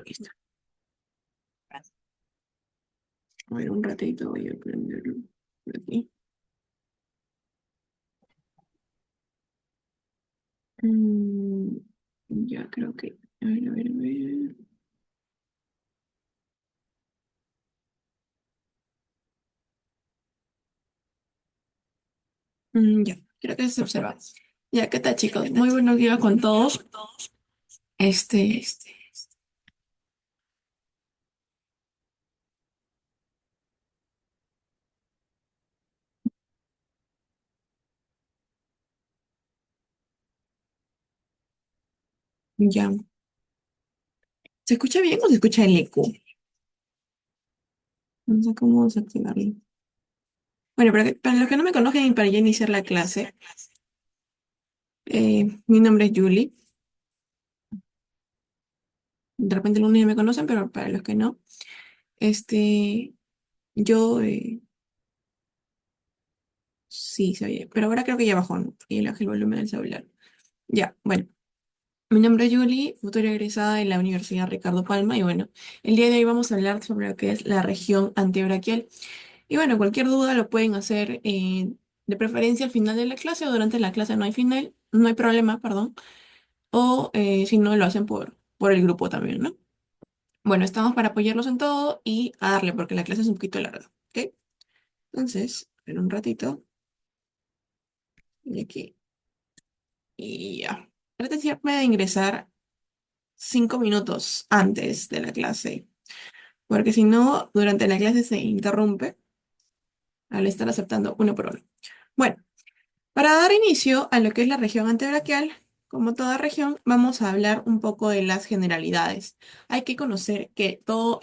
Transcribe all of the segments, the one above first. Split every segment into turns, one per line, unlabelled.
Listo. A ver, un ratito voy a prenderlo por aquí. Mm, ya creo que. A ver, a ver, a ver. Ya, creo que se observa. Ya, ¿qué tal, chicos? Muy buenos días con todos. Este, ya. ¿Se escucha bien o se escucha el eco? No sé cómo desactivarlo. Bueno, para los que no me conocen y para ya iniciar la clase, mi nombre es Julie. De repente algunos ya me conocen, pero para los que no, este, yo sí se oye, pero ahora creo que ya bajó, ¿no? Y le bajé el volumen del celular. Ya, bueno. Mi nombre es Julie, futura egresada de la Universidad Ricardo Palma y bueno, el día de hoy vamos a hablar sobre lo que es la región antebraquial. Y bueno, cualquier duda lo pueden hacer de preferencia al final de la clase o durante la clase no hay final, no hay problema, perdón, o si no lo hacen por el grupo también, ¿no? Bueno, estamos para apoyarlos en todo y a darle porque la clase es un poquito larga, ¿ok? Entonces, en un ratito, y aquí, y ya. Traten siempre de ingresar 5 minutos antes de la clase porque si no, durante la clase se interrumpe al estar aceptando uno por uno. Bueno, para dar inicio a lo que es la región antebraquial, como toda región, vamos a hablar un poco de las generalidades. Hay que conocer que todo,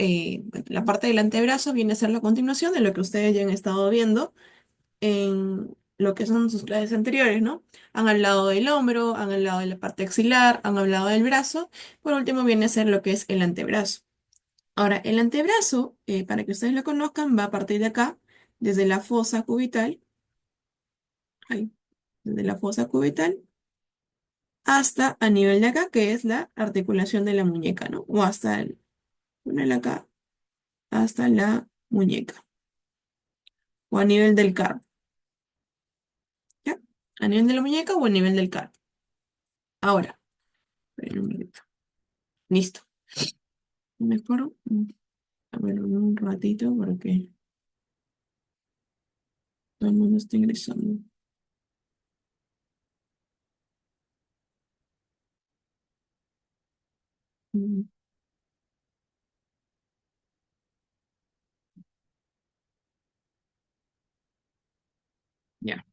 la parte del antebrazo viene a ser la continuación de lo que ustedes ya han estado viendo en lo que son sus clases anteriores, ¿no? Han hablado del hombro, han hablado de la parte axilar, han hablado del brazo, por último viene a ser lo que es el antebrazo. Ahora, el antebrazo, para que ustedes lo conozcan, va a partir de acá, desde la fosa cubital, ahí, desde la fosa cubital, hasta a nivel de acá, que es la articulación de la muñeca, ¿no? O hasta el, ponele acá, hasta la muñeca, o a nivel del carpo, ¿ya? A nivel de la muñeca o a nivel del carpo. Ahora, esperen un minuto. Listo. Mejor, a ver, un ratito, porque todo el mundo está ingresando. Mm, Ya.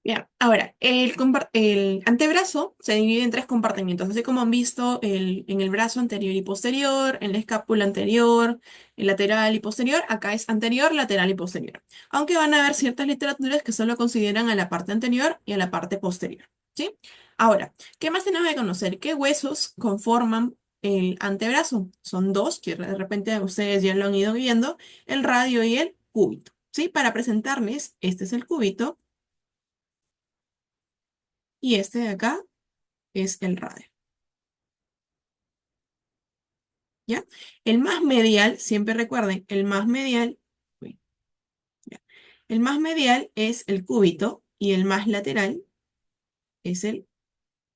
Bien, ahora, el antebrazo se divide en tres compartimientos, así como han visto en el brazo anterior y posterior, en la escápula anterior, el lateral y posterior, acá es anterior, lateral y posterior. Aunque van a haber ciertas literaturas que solo consideran a la parte anterior y a la parte posterior, ¿sí? Ahora, ¿qué más tenemos que conocer? ¿Qué huesos conforman el antebrazo? Son dos, que de repente ustedes ya lo han ido viendo, el radio y el cúbito, ¿sí? Para presentarles, este es el cúbito. Y este de acá es el radio, ¿ya? El más medial, siempre recuerden, el más medial, uy, ya. El más medial es el cúbito y el más lateral es el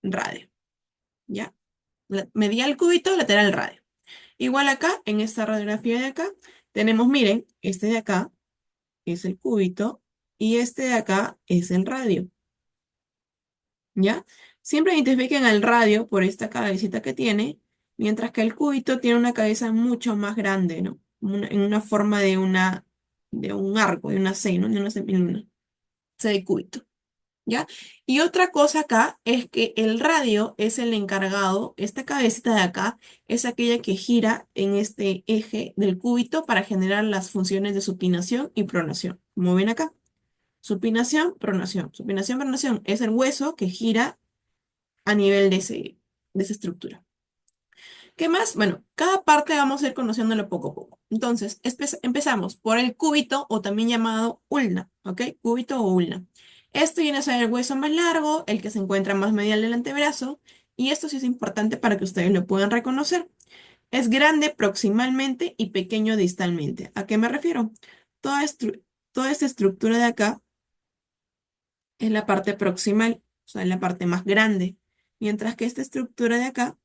radio, ¿ya? Medial cúbito, lateral radio. Igual acá, en esta radiografía de acá, tenemos, miren, este de acá es el cúbito y este de acá es el radio, ¿ya? Siempre identifiquen al radio por esta cabecita que tiene, mientras que el cúbito tiene una cabeza mucho más grande, ¿no? En una forma de un arco, de una C, ¿no? De una semiluna, C de cúbito, ¿ya? Y otra cosa acá es que el radio es el encargado, esta cabecita de acá es aquella que gira en este eje del cúbito para generar las funciones de supinación y pronación, como ven acá. Supinación, pronación. Supinación, pronación es el hueso que gira a nivel de esa estructura. ¿Qué más? Bueno, cada parte vamos a ir conociéndolo poco a poco. Entonces, empezamos por el cúbito o también llamado ulna, ¿ok? Cúbito o ulna. Este viene a ser el hueso más largo, el que se encuentra más medial del antebrazo, Y esto sí es importante para que ustedes lo puedan reconocer. Es grande proximalmente y pequeño distalmente. ¿A qué me refiero? Toda, toda esta estructura de acá es la parte proximal, o sea, es la parte más grande, mientras que esta estructura de acá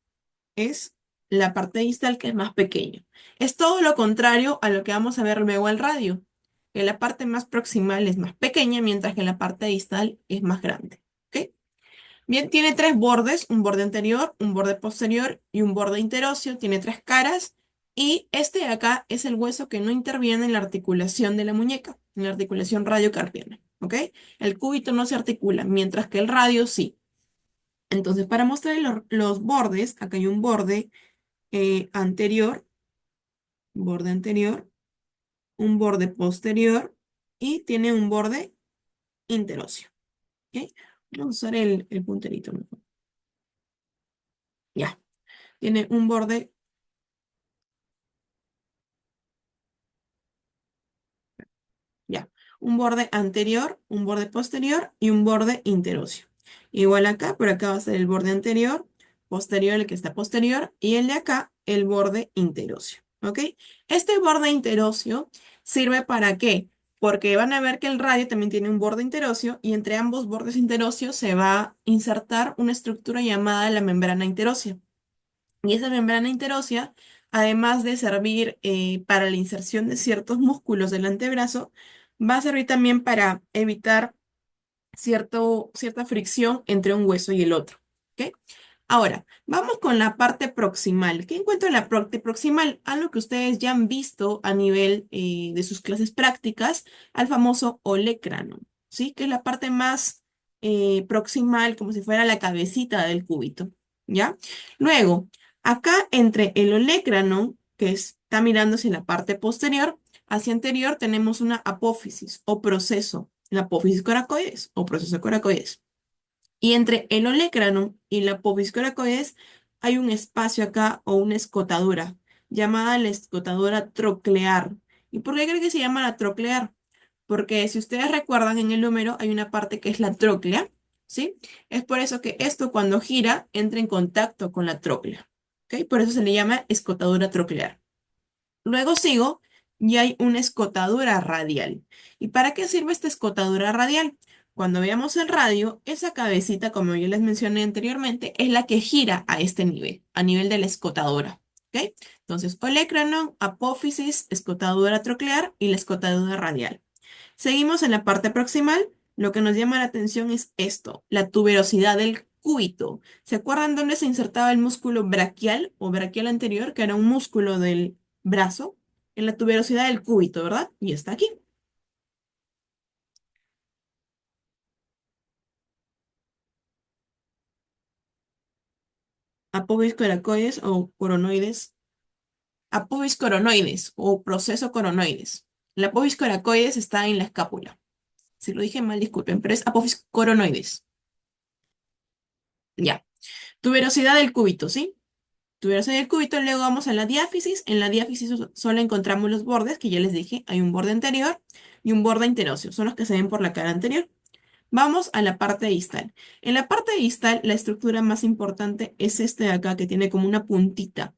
es la parte distal que es más pequeña. Es todo lo contrario a lo que vamos a ver luego al radio, que la parte más proximal es más pequeña, mientras que la parte distal es más grande. ¿Ok? Bien, tiene tres bordes, un borde anterior, un borde posterior y un borde interóseo, tiene tres caras y este de acá es el hueso que no interviene en la articulación de la muñeca, en la articulación radiocarpiana, ¿ok? El cúbito no se articula, mientras que el radio sí. Entonces, para mostrar los bordes, acá hay un borde anterior, un borde posterior y tiene un borde interóseo, ¿ok? Vamos a usar el punterito mejor. Ya, tiene un borde. Ya, un borde anterior, un borde posterior y un borde interóseo. Igual acá, pero acá va a ser el borde anterior, posterior el que está posterior y el de acá el borde interóseo. ¿Ok? Este borde interóseo sirve para qué? Porque van a ver que el radio también tiene un borde interóseo y entre ambos bordes interóseos se va a insertar una estructura llamada la membrana interósea. Y esa membrana interósea, además de servir para la inserción de ciertos músculos del antebrazo, va a servir también para evitar cierta fricción entre un hueso y el otro. ¿Ok? Ahora, vamos con la parte proximal. ¿Qué encuentro en la parte proximal? Algo que ustedes ya han visto a nivel de sus clases prácticas, al famoso olecranon, ¿sí? Que es la parte más proximal, como si fuera la cabecita del cúbito, ¿ya? Luego, acá entre el olecranon, que está mirando hacia la parte posterior, hacia anterior tenemos una apófisis o proceso, la apófisis coracoides o proceso coracoides. Y entre el olecranon y la apófisis coracoides hay un espacio acá o una escotadura llamada la escotadura troclear. ¿Y por qué creo que se llama la troclear? Porque si ustedes recuerdan en el número hay una parte que es la tróclea, ¿sí? Es por eso que esto cuando gira entra en contacto con la tróclea, ¿ok? Por eso se le llama escotadura troclear. Luego sigo y hay una escotadura radial. ¿Y para qué sirve esta escotadura radial? Cuando veamos el radio, esa cabecita, como yo les mencioné anteriormente, es la que gira a nivel de la escotadura. ¿Ok? Entonces, olecranon, apófisis, escotadura troclear y la escotadura radial. Seguimos en la parte proximal. Lo que nos llama la atención es esto, la tuberosidad del cúbito. ¿Se acuerdan dónde se insertaba el músculo braquial o braquial anterior, que era un músculo del brazo? En la tuberosidad del cúbito, ¿verdad? Y está aquí. Apófisis coracoides o coronoides. Apófisis coronoides o proceso coronoides. La apófisis coracoides está en la escápula. Si lo dije mal, disculpen, pero es apófisis coronoides. Ya. Tuberosidad del cúbito, ¿sí? Tuberosidad del cúbito, luego vamos a la diáfisis. En la diáfisis solo encontramos los bordes, que ya les dije, hay un borde anterior y un borde interóseo, son los que se ven por la cara anterior. Vamos a la parte distal. En la parte distal, la estructura más importante es este de acá, que tiene como una puntita,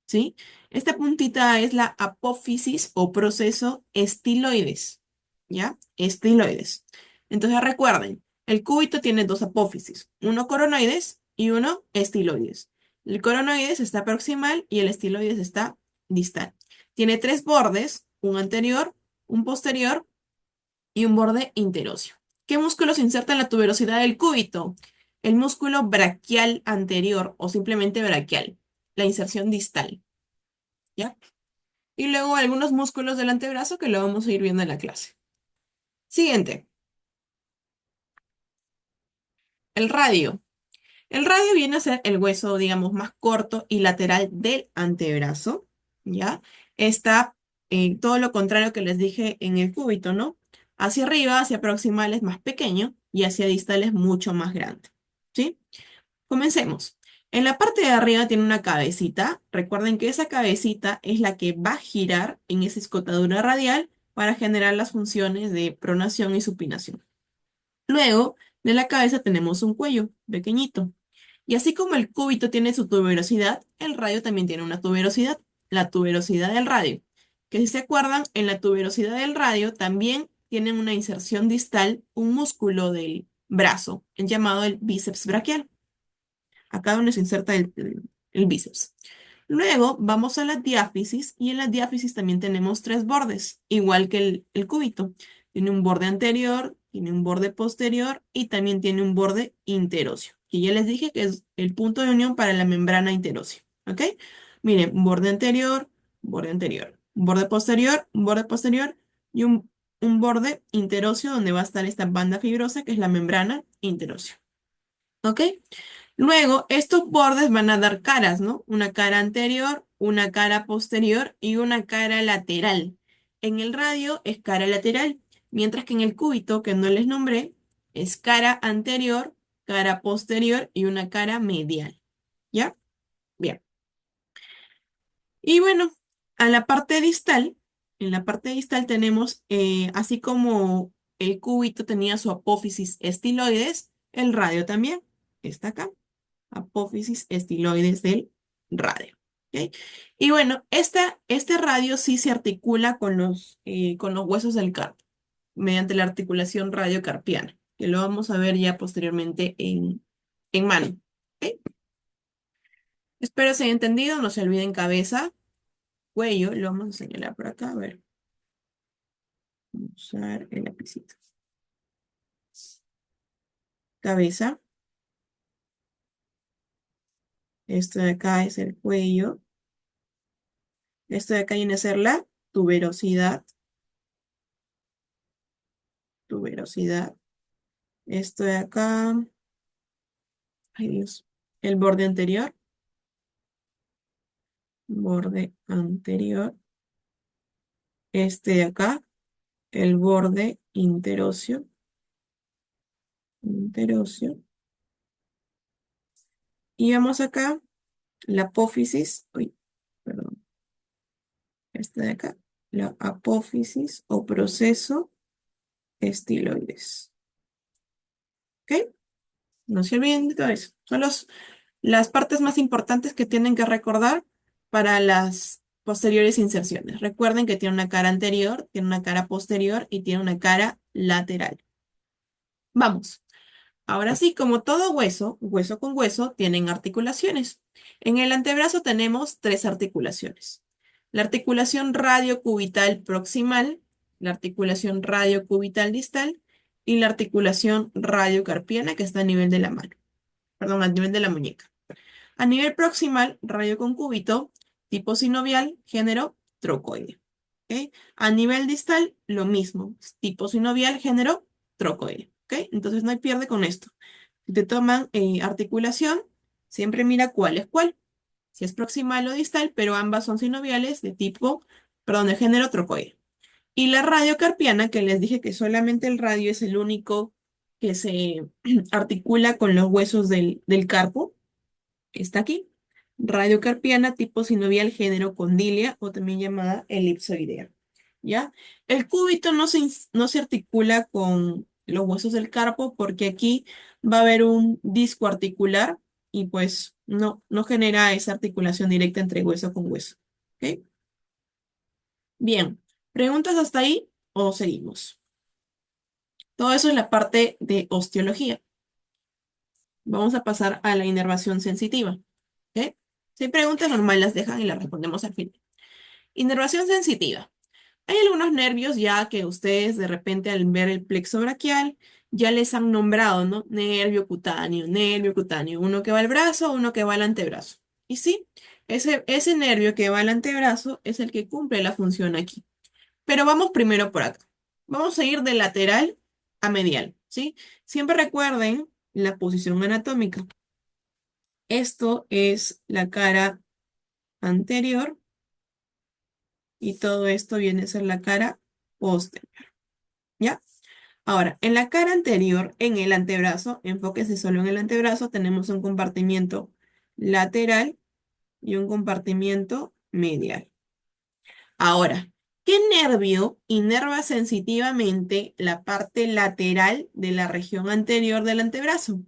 ¿sí? Esta puntita es la apófisis o proceso estiloides, ¿ya? Estiloides. Entonces recuerden, el cúbito tiene dos apófisis, uno coronoides y uno estiloides. El coronoides está proximal y el estiloides está distal. Tiene tres bordes, un anterior, un posterior y un borde interóseo. ¿Qué músculo se inserta en la tuberosidad del cúbito? El músculo braquial anterior o simplemente braquial, la inserción distal, ¿ya? Y luego algunos músculos del antebrazo que lo vamos a ir viendo en la clase. Siguiente, el radio. El radio viene a ser el hueso, digamos, más corto y lateral del antebrazo, ¿ya? Está todo lo contrario que les dije en el cúbito, ¿no? Hacia arriba, hacia proximal es más pequeño y hacia distal es mucho más grande, ¿sí? Comencemos. En la parte de arriba tiene una cabecita. Recuerden que esa cabecita es la que va a girar en esa escotadura radial para generar las funciones de pronación y supinación. Luego de la cabeza tenemos un cuello pequeñito. Y así como el cúbito tiene su tuberosidad, el radio también tiene una tuberosidad, la tuberosidad del radio. Que si se acuerdan, en la tuberosidad del radio también tienen una inserción distal, un músculo del brazo, el llamado el bíceps braquial. Acá donde se inserta el bíceps. Luego vamos a la diáfisis y en la diáfisis también tenemos tres bordes, igual que el cúbito. Tiene un borde anterior, tiene un borde posterior y también tiene un borde interóseo. Que ya les dije que es el punto de unión para la membrana interósea. ¿Ok? Miren, un borde anterior, un borde posterior y un borde interóseo donde va a estar esta banda fibrosa que es la membrana interósea. ¿Ok? Luego, estos bordes van a dar caras, ¿no? Una cara anterior, una cara posterior y una cara lateral. En el radio es cara lateral, mientras que en el cúbito, que no les nombré, es cara anterior, cara posterior y una cara medial. ¿Ya? Bien. Y bueno, a la parte distal, en la parte distal tenemos, así como el cúbito tenía su apófisis estiloides, el radio también está acá apófisis estiloides del radio. ¿Ok? Y bueno, este radio sí se articula con los huesos del carpo, mediante la articulación radiocarpiana, que lo vamos a ver ya posteriormente en mano. ¿Ok? Espero se haya entendido, no se olviden cabeza, cuello, lo vamos a señalar por acá, a ver, vamos a usar el lapicito. Cabeza, esto de acá es el cuello, esto de acá viene a ser la tuberosidad, tuberosidad. Esto de acá, ay Dios, el borde anterior, este de acá, el borde interóseo, interóseo. Y vamos acá, la apófisis, uy, perdón, este de acá, la apófisis o proceso estiloides. ¿Ok? No se olviden de todo eso. Son las partes más importantes que tienen que recordar para las posteriores inserciones. Recuerden que tiene una cara anterior, tiene una cara posterior y tiene una cara lateral. Vamos. Ahora sí, como todo hueso, hueso con hueso, tienen articulaciones. En el antebrazo tenemos tres articulaciones. La articulación radiocubital proximal, la articulación radiocubital distal y la articulación radiocarpiana que está a nivel de la mano, perdón, a nivel de la muñeca. A nivel proximal, radio concúbito, tipo sinovial, género trocoide. ¿Ok? A nivel distal, lo mismo, tipo sinovial, género trocoide. ¿Ok? Entonces no hay pierde con esto. Si te toman articulación, siempre mira cuál es cuál. Si es proximal o distal, pero ambas son sinoviales de tipo, perdón, de género trocoide. Y la radiocarpiana, que les dije que solamente el radio es el único que se articula con los huesos del carpo, está aquí. Radiocarpiana tipo sinovial género condilia o también llamada elipsoidea. ¿Ya? El cúbito no se articula con los huesos del carpo porque aquí va a haber un disco articular y pues no genera esa articulación directa entre hueso con hueso. ¿Ok? Bien, ¿preguntas hasta ahí o seguimos? Todo eso es la parte de osteología. Vamos a pasar a la inervación sensitiva. ¿Ok? Si hay preguntas normales las dejan y las respondemos al final. Inervación sensitiva. Hay algunos nervios ya que ustedes de repente al ver el plexo braquial ya les han nombrado, ¿no? Nervio cutáneo. Uno que va al brazo, uno que va al antebrazo. Y sí, ese nervio que va al antebrazo es el que cumple la función aquí. Pero vamos primero por acá. Vamos a ir de lateral a medial, ¿sí? Siempre recuerden la posición anatómica. Esto es la cara anterior y todo esto viene a ser la cara posterior, ¿ya? Ahora, en la cara anterior, en el antebrazo, enfóquese solo en el antebrazo, tenemos un compartimiento lateral y un compartimiento medial. Ahora, ¿qué nervio inerva sensitivamente la parte lateral de la región anterior del antebrazo?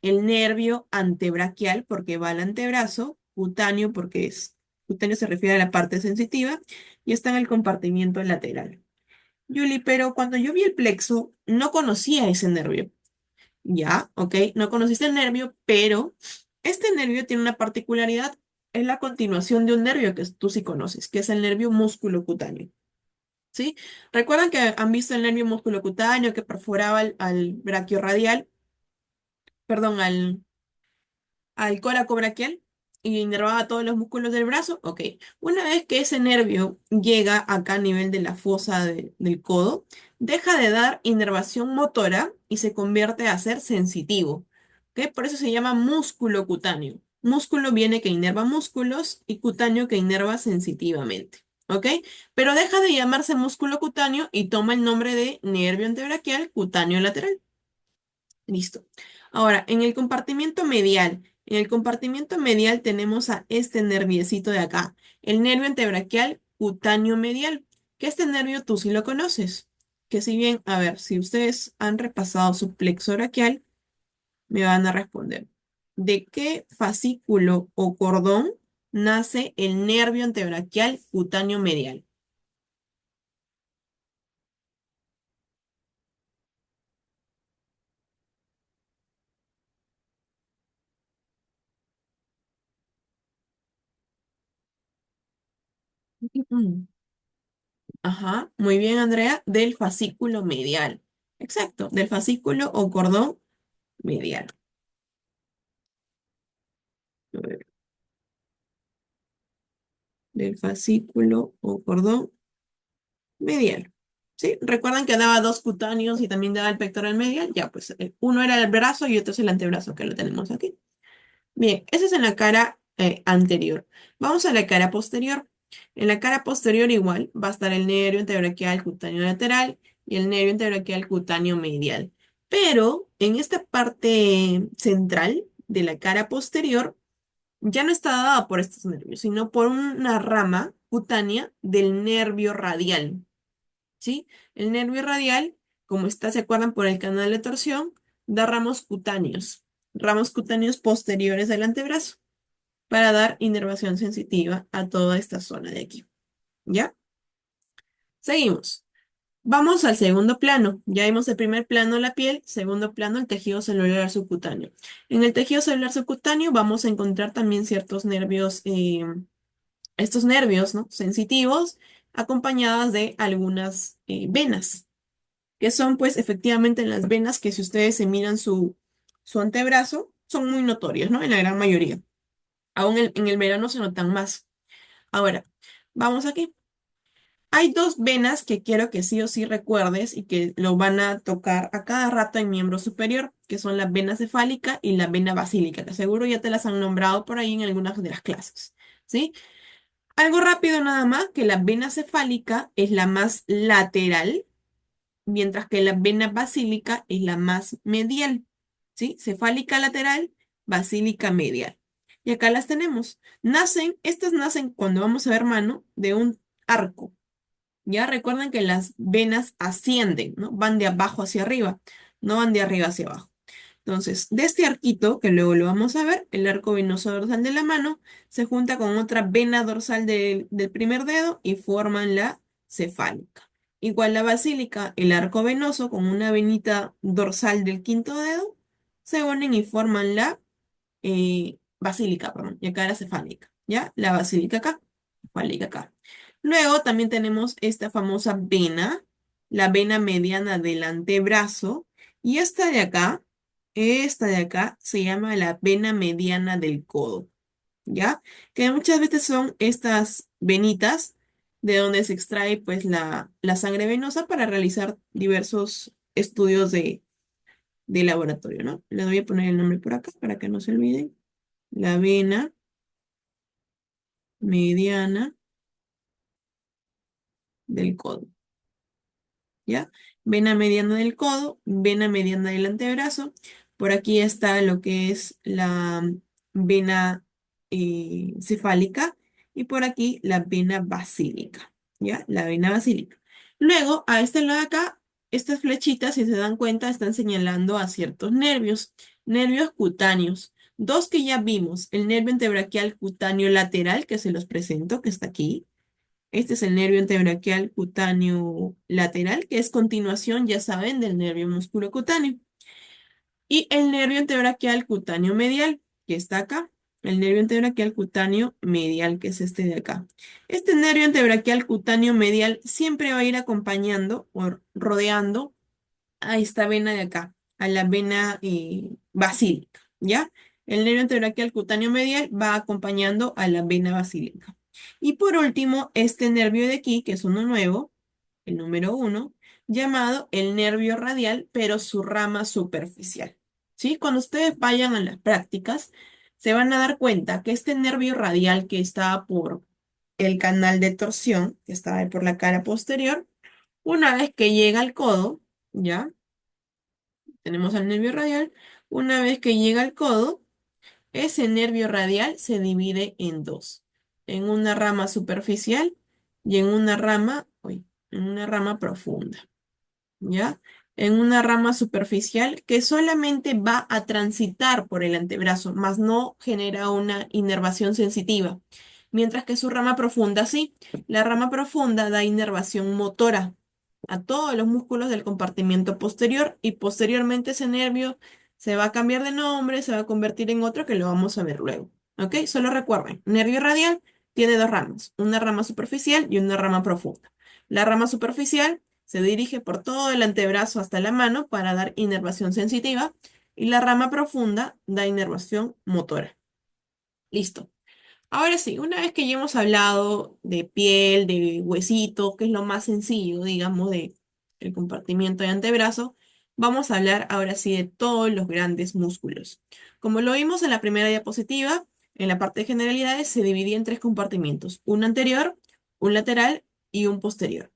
el nervio antebraquial porque va al antebrazo, cutáneo cutáneo se refiere a la parte sensitiva y está en el compartimiento lateral. Yuli, pero cuando yo vi el plexo, no conocía ese nervio. Ya, ok, no conociste el nervio, pero este nervio tiene una particularidad. Es la continuación de un nervio que tú sí conoces, que es el nervio musculocutáneo. ¿Sí? ¿Recuerdan que han visto el nervio musculocutáneo que perforaba al brachiorradial, perdón, al córaco braquial y inervaba todos los músculos del brazo? Ok. Una vez que ese nervio llega acá a nivel de la fosa del codo, deja de dar inervación motora y se convierte a ser sensitivo. ¿Ok? Por eso se llama músculo cutáneo. Músculo viene que inerva músculos y cutáneo que inerva sensitivamente. ¿Ok? Pero deja de llamarse músculo cutáneo y toma el nombre de nervio antebraquial cutáneo lateral. Listo. Ahora, en el compartimiento medial tenemos a este nerviecito de acá, el nervio antebraquial cutáneo medial, que este nervio tú sí lo conoces, que si bien, a ver, si ustedes han repasado su plexo braquial, me van a responder. ¿De qué fascículo o cordón nace el nervio antebraquial cutáneo medial? Ajá, muy bien, Andrea, del fascículo medial. Exacto, del fascículo o cordón medial. A ver, del fascículo o cordón medial. ¿Sí? ¿Recuerdan que daba dos cutáneos y también daba el pectoral medial? Ya, pues uno era el brazo y otro es el antebrazo, que lo tenemos aquí. Bien, ese es en la cara anterior. Vamos a la cara posterior. En la cara posterior igual va a estar el nervio antebraquial cutáneo lateral y el nervio antebraquial cutáneo medial. Pero en esta parte central de la cara posterior ya no está dada por estos nervios, sino por una rama cutánea del nervio radial. ¿Sí? El nervio radial, como está, ¿se acuerdan? Por el canal de torsión, da ramos cutáneos posteriores del antebrazo para dar inervación sensitiva a toda esta zona de aquí. ¿Ya? Seguimos. Vamos al segundo plano. Ya vimos el primer plano, la piel, segundo plano, el tejido celular subcutáneo. En el tejido celular subcutáneo vamos a encontrar también ciertos nervios, estos nervios, ¿no? Sensitivos, acompañadas de algunas venas, que son pues efectivamente las venas que si ustedes se miran su antebrazo, son muy notorios, ¿no? En la gran mayoría. Aún en el verano se notan más. Ahora, vamos aquí. Hay dos venas que quiero que sí o sí recuerdes y que lo van a tocar a cada rato en miembro superior, que son la vena cefálica y la vena basílica, que seguro ya te las han nombrado por ahí en algunas de las clases, ¿sí? Algo rápido nada más, que la vena cefálica es la más lateral, mientras que la vena basílica es la más medial, ¿sí? Cefálica lateral, basílica medial. Y acá las tenemos. Estas nacen cuando vamos a ver mano de un arco. Ya recuerden que las venas ascienden, ¿no? Van de abajo hacia arriba, no van de arriba hacia abajo. Entonces, de este arquito, que luego lo vamos a ver, el arco venoso dorsal de la mano, se junta con otra vena dorsal del primer dedo y forman la cefálica. Igual la basílica, el arco venoso con una venita dorsal del quinto dedo, se unen y forman la basílica, perdón, y acá la cefálica, ¿ya? La basílica acá, cefálica acá. Luego también tenemos esta famosa vena, la vena mediana del antebrazo, y esta de acá se llama la vena mediana del codo, ¿ya? Que muchas veces son estas venitas de donde se extrae pues la sangre venosa para realizar diversos estudios de laboratorio, ¿no? Le voy a poner el nombre por acá para que no se olviden. La vena mediana del codo. ¿Ya? Vena mediana del codo, vena mediana del antebrazo. Por aquí está lo que es la vena cefálica y por aquí la vena basílica, ¿ya? La vena basílica. Luego, a este lado de acá, estas flechitas, si se dan cuenta, están señalando a ciertos nervios. Nervios cutáneos. Dos que ya vimos, el nervio antebraquial cutáneo lateral, que se los presento, que está aquí. Este es el nervio antebraquial cutáneo lateral, que es continuación, ya saben, del nervio musculocutáneo. Y el nervio antebraquial cutáneo medial, que está acá. El nervio antebraquial cutáneo medial, que es este de acá. Este nervio antebraquial cutáneo medial siempre va a ir acompañando o rodeando a esta vena de acá, a la vena basílica, ¿ya? El nervio antebraquial cutáneo medial va acompañando a la vena basílica. Y por último, este nervio de aquí, que es uno nuevo, el número 1, llamado el nervio radial, pero su rama superficial. ¿Sí? Cuando ustedes vayan a las prácticas, se van a dar cuenta que este nervio radial que está por el canal de torsión, que está ahí por la cara posterior, una vez que llega al codo, ¿ya? Tenemos al nervio radial. Una vez que llega al codo, ese nervio radial se divide en dos, en una rama superficial y en una rama profunda. ¿Ya? En una rama superficial que solamente va a transitar por el antebrazo, más no genera una inervación sensitiva. Mientras que su rama profunda sí, la rama profunda da inervación motora a todos los músculos del compartimiento posterior y posteriormente ese nervio se va a cambiar de nombre, se va a convertir en otro que lo vamos a ver luego. ¿Ok? Solo recuerden, nervio radial tiene dos ramas, una rama superficial y una rama profunda. La rama superficial se dirige por todo el antebrazo hasta la mano para dar inervación sensitiva y la rama profunda da inervación motora. Listo. Ahora sí, una vez que ya hemos hablado de piel, de huesito, que es lo más sencillo, digamos, de el compartimiento de antebrazo, vamos a hablar ahora sí de todos los grandes músculos. Como lo vimos en la primera diapositiva, en la parte de generalidades se dividía en tres compartimientos, un anterior, un lateral y un posterior.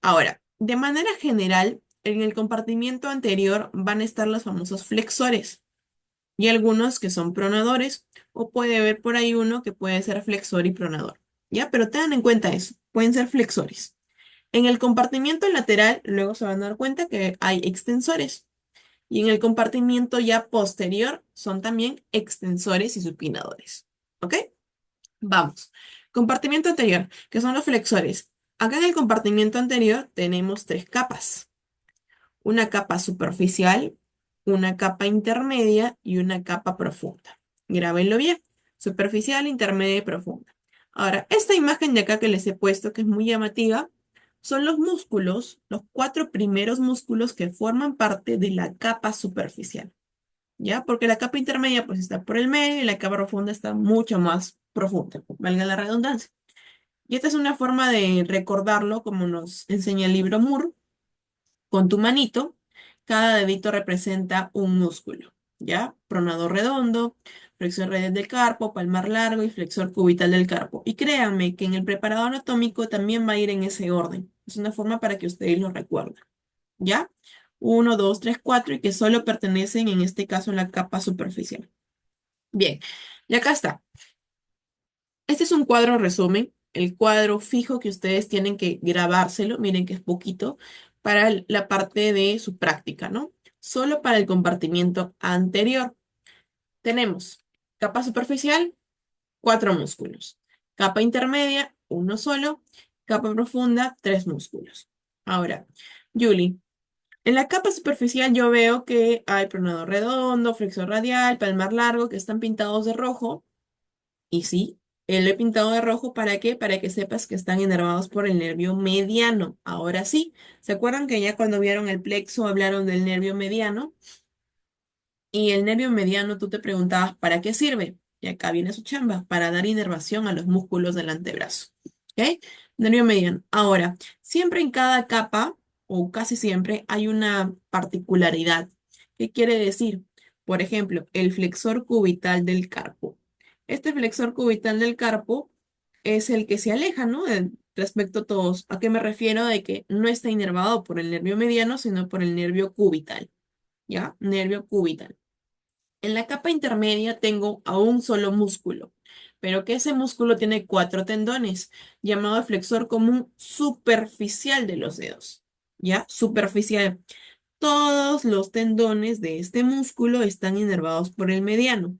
Ahora, de manera general, en el compartimiento anterior van a estar los famosos flexores y algunos que son pronadores, o puede haber por ahí uno que puede ser flexor y pronador. ¿Ya? Pero tengan en cuenta eso, pueden ser flexores. En el compartimiento lateral, luego se van a dar cuenta que hay extensores. Y en el compartimiento ya posterior son también extensores y supinadores. ¿Ok? Vamos. Compartimiento anterior, que son los flexores. Acá en el compartimiento anterior tenemos tres capas. Una capa superficial, una capa intermedia y una capa profunda. Grábenlo bien. Superficial, intermedia y profunda. Ahora, esta imagen de acá que les he puesto, que es muy llamativa, son los músculos, los cuatro primeros músculos que forman parte de la capa superficial. ¿Ya? Porque la capa intermedia pues está por el medio y la capa profunda está mucho más profunda, valga la redundancia. Y esta es una forma de recordarlo como nos enseña el libro Moore. Con tu manito, cada dedito representa un músculo, ¿ya? Pronador redondo, flexor radial del carpo, palmar largo y flexor cubital del carpo. Y créanme que en el preparado anatómico también va a ir en ese orden. Es una forma para que ustedes lo recuerden, ¿ya? Uno, dos, tres, cuatro y que solo pertenecen en este caso a la capa superficial. Bien, y acá está. Este es un cuadro resumen, el cuadro fijo que ustedes tienen que grabárselo, miren que es poquito, para la parte de su práctica, ¿no? Solo para el compartimiento anterior. Tenemos capa superficial, cuatro músculos. Capa intermedia, uno solo. Capa profunda, tres músculos. Ahora, Julie, en la capa superficial yo veo que hay pronador redondo, flexor radial, palmar largo, que están pintados de rojo. Y sí, lo he pintado de rojo, ¿para qué? Para que sepas que están inervados por el nervio mediano. Ahora sí, ¿se acuerdan que ya cuando vieron el plexo hablaron del nervio mediano? Y el nervio mediano tú te preguntabas, ¿para qué sirve? Y acá viene su chamba, para dar inervación a los músculos del antebrazo. ¿Ok? Nervio mediano. Ahora, siempre en cada capa, o casi siempre, hay una particularidad. ¿Qué quiere decir? Por ejemplo, el flexor cubital del carpo. Este flexor cubital del carpo es el que se aleja, ¿no? Respecto a todos. ¿A qué me refiero? De que no está inervado por el nervio mediano, sino por el nervio cubital. ¿Ya? Nervio cubital. En la capa intermedia tengo a un solo músculo, pero que ese músculo tiene cuatro tendones, llamado flexor común superficial de los dedos. ¿Ya? Superficial. todos los tendones de este músculo están inervados por el mediano.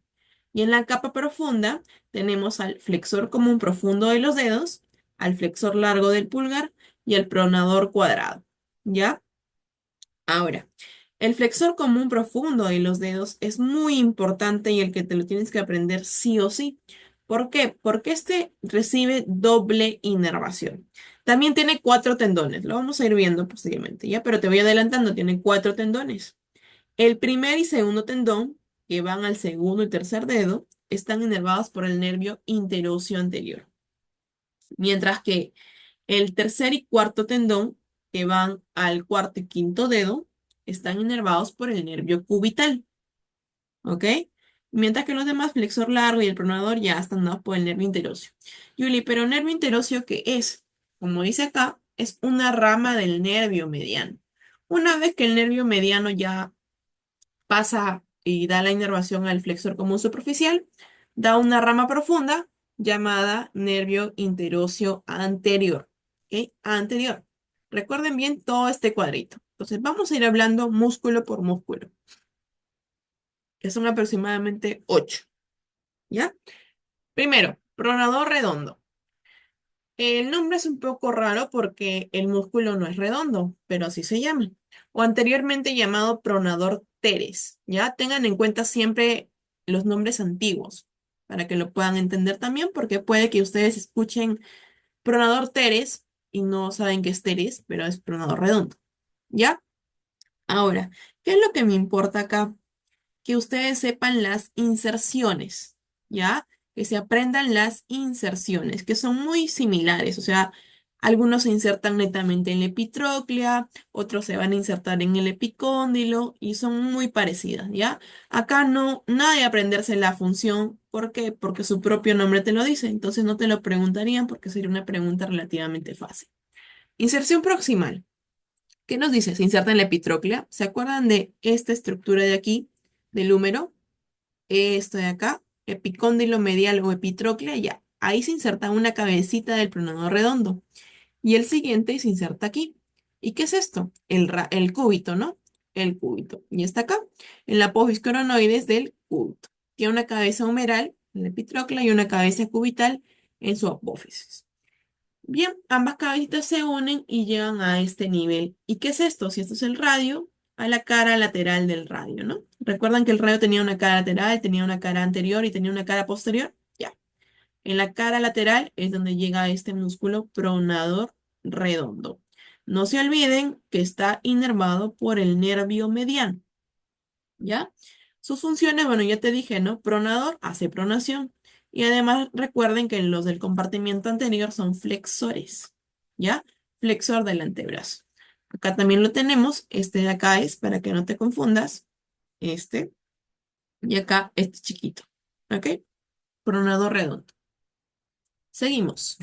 Y en la capa profunda tenemos al flexor común profundo de los dedos, al flexor largo del pulgar y al pronador cuadrado. ¿Ya? Ahora, el flexor común profundo de los dedos es muy importante y el que te lo tienes que aprender sí o sí. ¿Por qué? Porque este recibe doble inervación. También tiene cuatro tendones, lo vamos a ir viendo posteriormente, ¿ya? Pero te voy adelantando, tiene cuatro tendones. El primer y segundo tendón, que van al segundo y tercer dedo, están inervados por el nervio interóseo anterior. Mientras que el tercer y cuarto tendón, que van al cuarto y quinto dedo, están inervados por el nervio cubital, ¿ok? Mientras que los demás, flexor largo y el pronador, ya están dados por el nervio interóseo. Yuli, pero nervio interóseo, ¿qué es? Como dice acá, es una rama del nervio mediano. Una vez que el nervio mediano ya pasa y da la inervación al flexor común superficial, da una rama profunda llamada nervio interóseo anterior. ¿Ok? Anterior. Recuerden bien todo este cuadrito. Entonces vamos a ir hablando músculo por músculo, que son aproximadamente 8. ¿Ya? Primero, pronador redondo. El nombre es un poco raro porque el músculo no es redondo, pero así se llama. O anteriormente llamado pronador teres. Ya tengan en cuenta siempre los nombres antiguos para que lo puedan entender también, porque puede que ustedes escuchen pronador teres y no saben qué es teres, pero es pronador redondo. ¿Ya? Ahora, ¿qué es lo que me importa acá? Que ustedes sepan las inserciones, ¿ya? Que se aprendan las inserciones, que son muy similares, o sea, algunos se insertan netamente en la epitróclea, otros se van a insertar en el epicóndilo y son muy parecidas, ¿ya? Acá no, nada de aprenderse la función, ¿por qué? Porque su propio nombre te lo dice, entonces no te lo preguntarían porque sería una pregunta relativamente fácil. Inserción proximal. ¿Qué nos dice? Se inserta en la epitróclea. ¿Se acuerdan de esta estructura de aquí, del húmero? Esto de acá, epicóndilo medial o epitróclea, ya. Ahí se inserta una cabecita del pronador redondo. Y el siguiente se inserta aquí. ¿Y qué es esto? El cúbito, ¿no? El cúbito. Y está acá, en la apófisis coronoides del cúbito. Tiene una cabeza humeral en la epitróclea y una cabeza cubital en su apófisis. Bien, ambas cabecitas se unen y llegan a este nivel. ¿Y qué es esto? Si esto es el radio, a la cara lateral del radio, ¿no? ¿Recuerdan que el radio tenía una cara lateral, tenía una cara anterior y tenía una cara posterior? Ya. En la cara lateral es donde llega este músculo pronador redondo. No se olviden que está inervado por el nervio mediano. ¿Ya? Sus funciones, bueno, ya te dije, ¿no? Pronador hace pronación. Y además recuerden que los del compartimiento anterior son flexores, ¿ya? Flexor del antebrazo. Acá también lo tenemos. Este de acá es, para que no te confundas, este. Y acá este chiquito, ¿ok? Pronador redondo. Seguimos.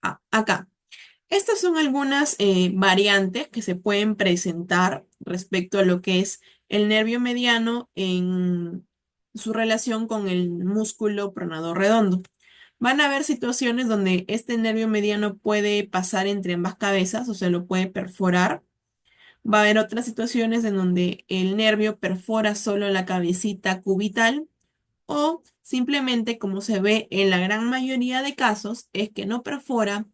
Ah, acá. Estas son algunas variantes que se pueden presentar respecto a lo que es el nervio mediano en su relación con el músculo pronador redondo. Van a haber situaciones donde este nervio mediano puede pasar entre ambas cabezas, o sea, lo puede perforar. Va a haber otras situaciones en donde el nervio perfora solo la cabecita cubital o simplemente, como se ve en la gran mayoría de casos, es que no perfora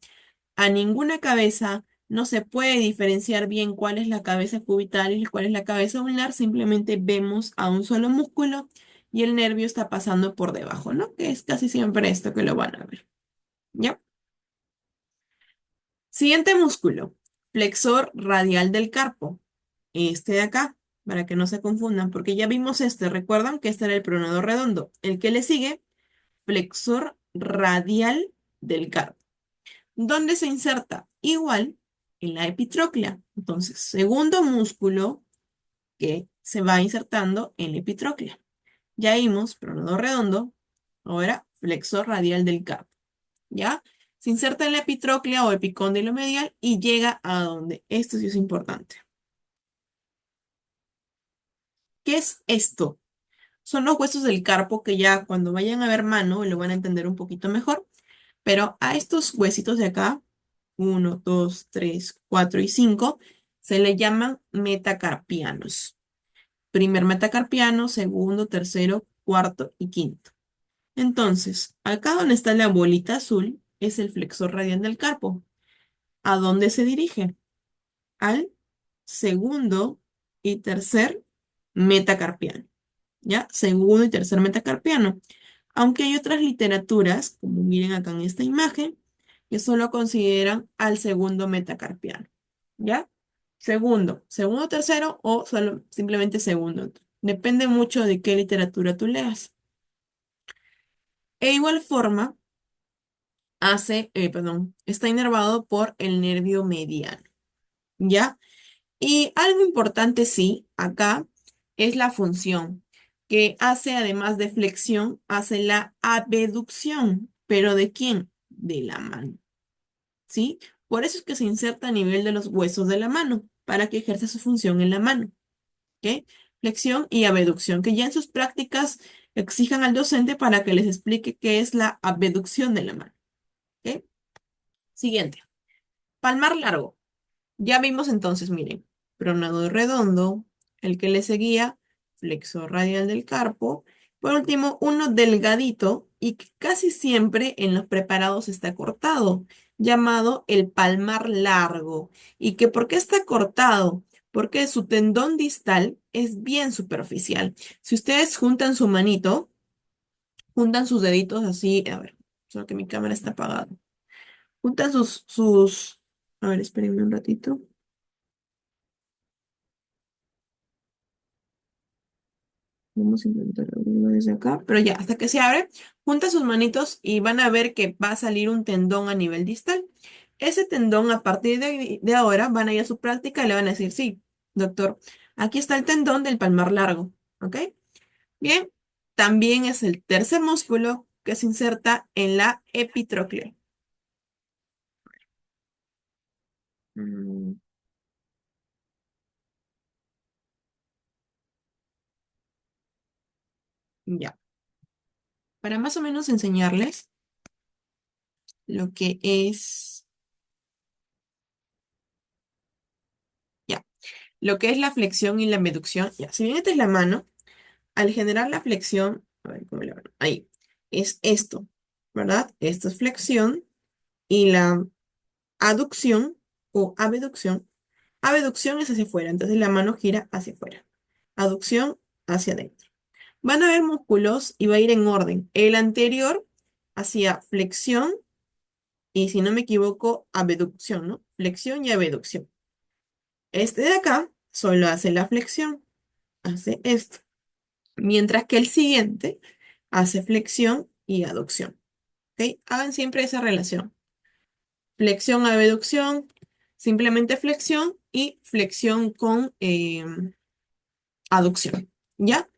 a ninguna cabeza, no se puede diferenciar bien cuál es la cabeza cubital y cuál es la cabeza ulnar, simplemente vemos a un solo músculo y el nervio está pasando por debajo, ¿no? Que es casi siempre esto que lo van a ver, ¿ya? Siguiente músculo, flexor radial del carpo, este de acá, para que no se confundan, porque ya vimos este, recuerdan que este era el pronador redondo, el que le sigue, flexor radial del carpo. ¿Dónde se inserta? Igual en la epitróclea. Entonces, segundo músculo que se va insertando en la epitróclea. Ya vimos pronador redondo, ahora flexor radial del carpo. ¿Ya? Se inserta en la epitróclea o epicóndilo medial y llega a donde. Esto sí es importante. ¿Qué es esto? Son los huesos del carpo que ya cuando vayan a ver mano lo van a entender un poquito mejor. Pero a estos huesitos de acá, 1, 2, 3, 4 y 5, Se le llaman metacarpianos. Primer metacarpiano, segundo, tercero, cuarto y quinto. Entonces, acá donde está la bolita azul es el flexor radial del carpo. ¿A dónde se dirige? Al segundo y tercer metacarpiano. ¿Ya? Segundo y tercer metacarpiano. Aunque hay otras literaturas, como miren acá en esta imagen, que solo consideran al segundo metacarpiano. ¿Ya? Segundo, tercero o solo simplemente segundo. Depende mucho de qué literatura tú leas. E igual forma, está inervado por el nervio mediano. ¿Ya? Y algo importante, sí, acá es la función, que hace además de flexión, hace la abducción. ¿Pero de quién? De la mano, ¿sí? Por eso es que se inserta a nivel de los huesos de la mano, para que ejerza su función en la mano, ¿ok? Flexión y abducción, que ya en sus prácticas exijan al docente para que les explique qué es la abducción de la mano, ¿ok? Siguiente, palmar largo. Ya vimos entonces, miren, pronador redondo, el que le seguía, flexor radial del carpo. Por último, uno delgadito y que casi siempre en los preparados está cortado, llamado el palmar largo. ¿Y que por qué está cortado? Porque su tendón distal es bien superficial. Si ustedes juntan su manito, juntan sus deditos así, a ver, solo que mi cámara está apagada. Juntan a ver, espérenme un ratito. Vamos a intentar abrirlo desde acá, pero ya, hasta que se abre, junta sus manitos y van a ver que va a salir un tendón a nivel distal. Ese tendón, a partir de ahora, van a ir a su práctica y le van a decir, sí, doctor, aquí está el tendón del palmar largo, ¿ok? Bien, también es el tercer músculo que se inserta en la epitróclea. Mm, ya, para más o menos enseñarles lo que es, ya, lo que es la flexión y la abducción. Ya, si bien esta es la mano, al generar la flexión, a ver cómo le van. Ahí, es esto, ¿verdad? Esto es flexión y la aducción o abducción. Abducción es hacia afuera, entonces la mano gira hacia afuera. Aducción hacia adentro. Van a haber músculos y va a ir en orden. El anterior hacía flexión y, si no me equivoco, abducción, ¿no? Flexión y abducción. Este de acá solo hace la flexión, hace esto. Mientras que el siguiente hace flexión y aducción. ¿Ok? Hagan siempre esa relación. Flexión, abducción, simplemente flexión y flexión con aducción. ¿Ya?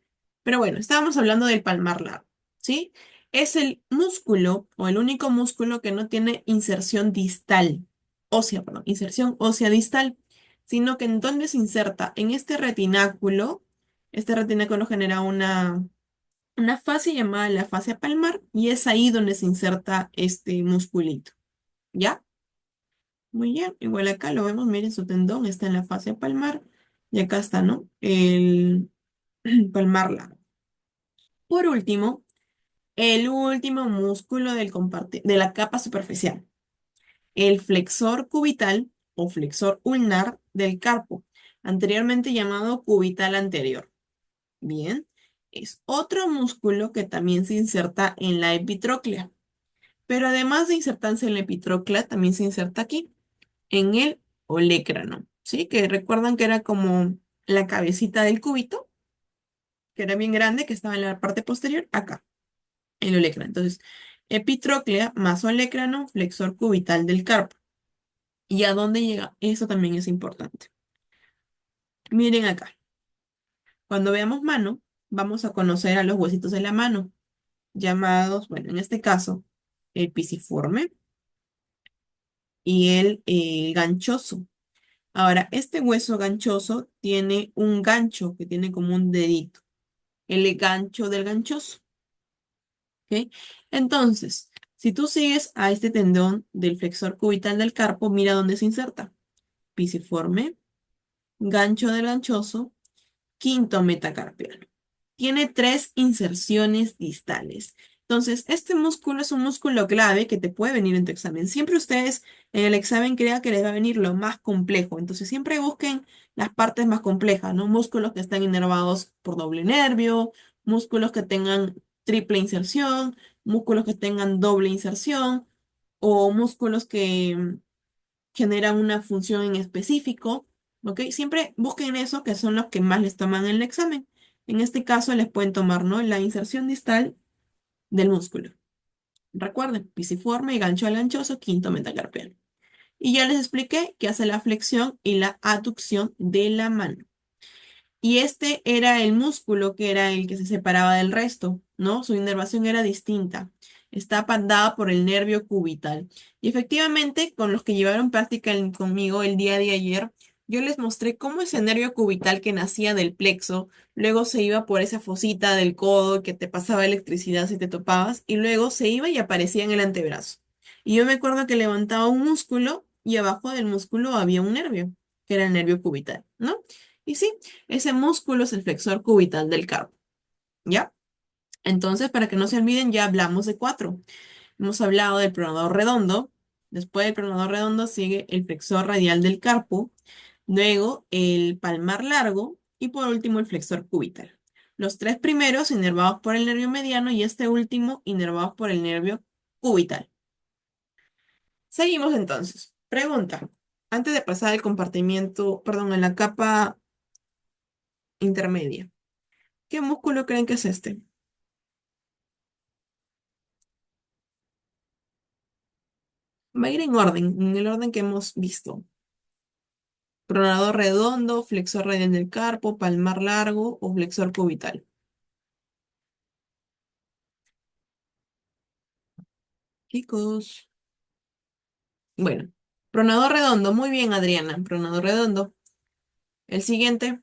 Pero bueno, estábamos hablando del palmar largo. ¿Sí? Es el músculo o el único músculo que no tiene inserción distal, ósea, perdón, inserción ósea distal, sino que en donde se inserta en este retináculo genera una fascia llamada la fascia palmar y es ahí donde se inserta este musculito. ¿Ya? Muy bien. Igual acá lo vemos, miren, su tendón está en la fascia palmar y acá está, ¿no? El palmar largo. Por último, el último músculo de la capa superficial, el flexor cubital o flexor ulnar del carpo, anteriormente llamado cubital anterior. Bien, es otro músculo que también se inserta en la epitróclea. Pero además de insertarse en la epitróclea, también se inserta aquí, en el olecrano, ¿sí? Que recuerdan que era como la cabecita del cubito, que era bien grande, que estaba en la parte posterior, acá, el olecrano. Entonces, epitróclea más olecrano, flexor cubital del carpo. ¿Y a dónde llega? Eso también es importante. Miren acá, cuando veamos mano, vamos a conocer a los huesitos de la mano, llamados, bueno, en este caso, el pisiforme y el ganchoso. Ahora, este hueso ganchoso tiene un gancho que tiene como un dedito, el gancho del ganchoso, ¿ok? Entonces, si tú sigues a este tendón del flexor cubital del carpo, mira dónde se inserta. Pisiforme, gancho del anchoso, quinto metacarpiano. Tiene tres inserciones distales. Entonces, este músculo es un músculo clave que te puede venir en tu examen. Siempre ustedes en el examen crean que les va a venir lo más complejo. Entonces, siempre busquen las partes más complejas, ¿no? Músculos que están inervados por doble nervio, músculos que tengan triple inserción, músculos que tengan doble inserción o músculos que generan una función en específico, ¿ok? Siempre busquen eso, que son los que más les toman en el examen. En este caso les pueden tomar, ¿no? La inserción distal del músculo. Recuerden, pisiforme, gancho al anchoso, quinto metacarpiano. Y ya les expliqué que hace la flexión y la aducción de la mano. Y este era el músculo que era el que se separaba del resto, ¿no? Su inervación era distinta. Está dada por el nervio cubital. Y efectivamente, con los que llevaron práctica conmigo el día de ayer, yo les mostré cómo ese nervio cubital que nacía del plexo, luego se iba por esa fosita del codo que te pasaba electricidad si te topabas, y luego se iba y aparecía en el antebrazo. Y yo me acuerdo que levantaba un músculo y abajo del músculo había un nervio, que era el nervio cubital, ¿no? Y sí, ese músculo es el flexor cubital del carpo, ¿ya? Entonces, para que no se olviden, ya hablamos de cuatro. Hemos hablado del pronador redondo, después del pronador redondo sigue el flexor radial del carpo, luego el palmar largo y por último el flexor cubital. Los tres primeros inervados por el nervio mediano y este último inervados por el nervio cubital. Seguimos entonces. Pregunta. Antes de pasar al compartimiento, perdón, en la capa intermedia. ¿Qué músculo creen que es este? Va a ir en el orden que hemos visto. Pronador redondo, flexor radial del carpo, palmar largo o flexor cubital. Chicos. Bueno, pronador redondo. Muy bien, Adriana. Pronador redondo. El siguiente,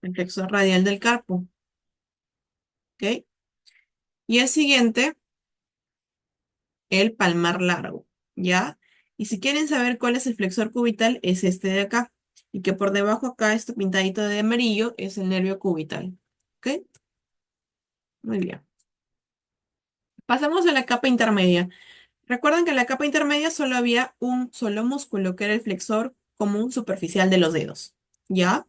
el flexor radial del carpo. ¿Ok? Y el siguiente, el palmar largo. ¿Ya? Y si quieren saber cuál es el flexor cubital, es este de acá. Y que por debajo acá, este pintadito de amarillo, es el nervio cubital. ¿Ok? Muy bien. Pasamos a la capa intermedia. Recuerden que en la capa intermedia solo había un solo músculo, que era el flexor común superficial de los dedos. ¿Ya?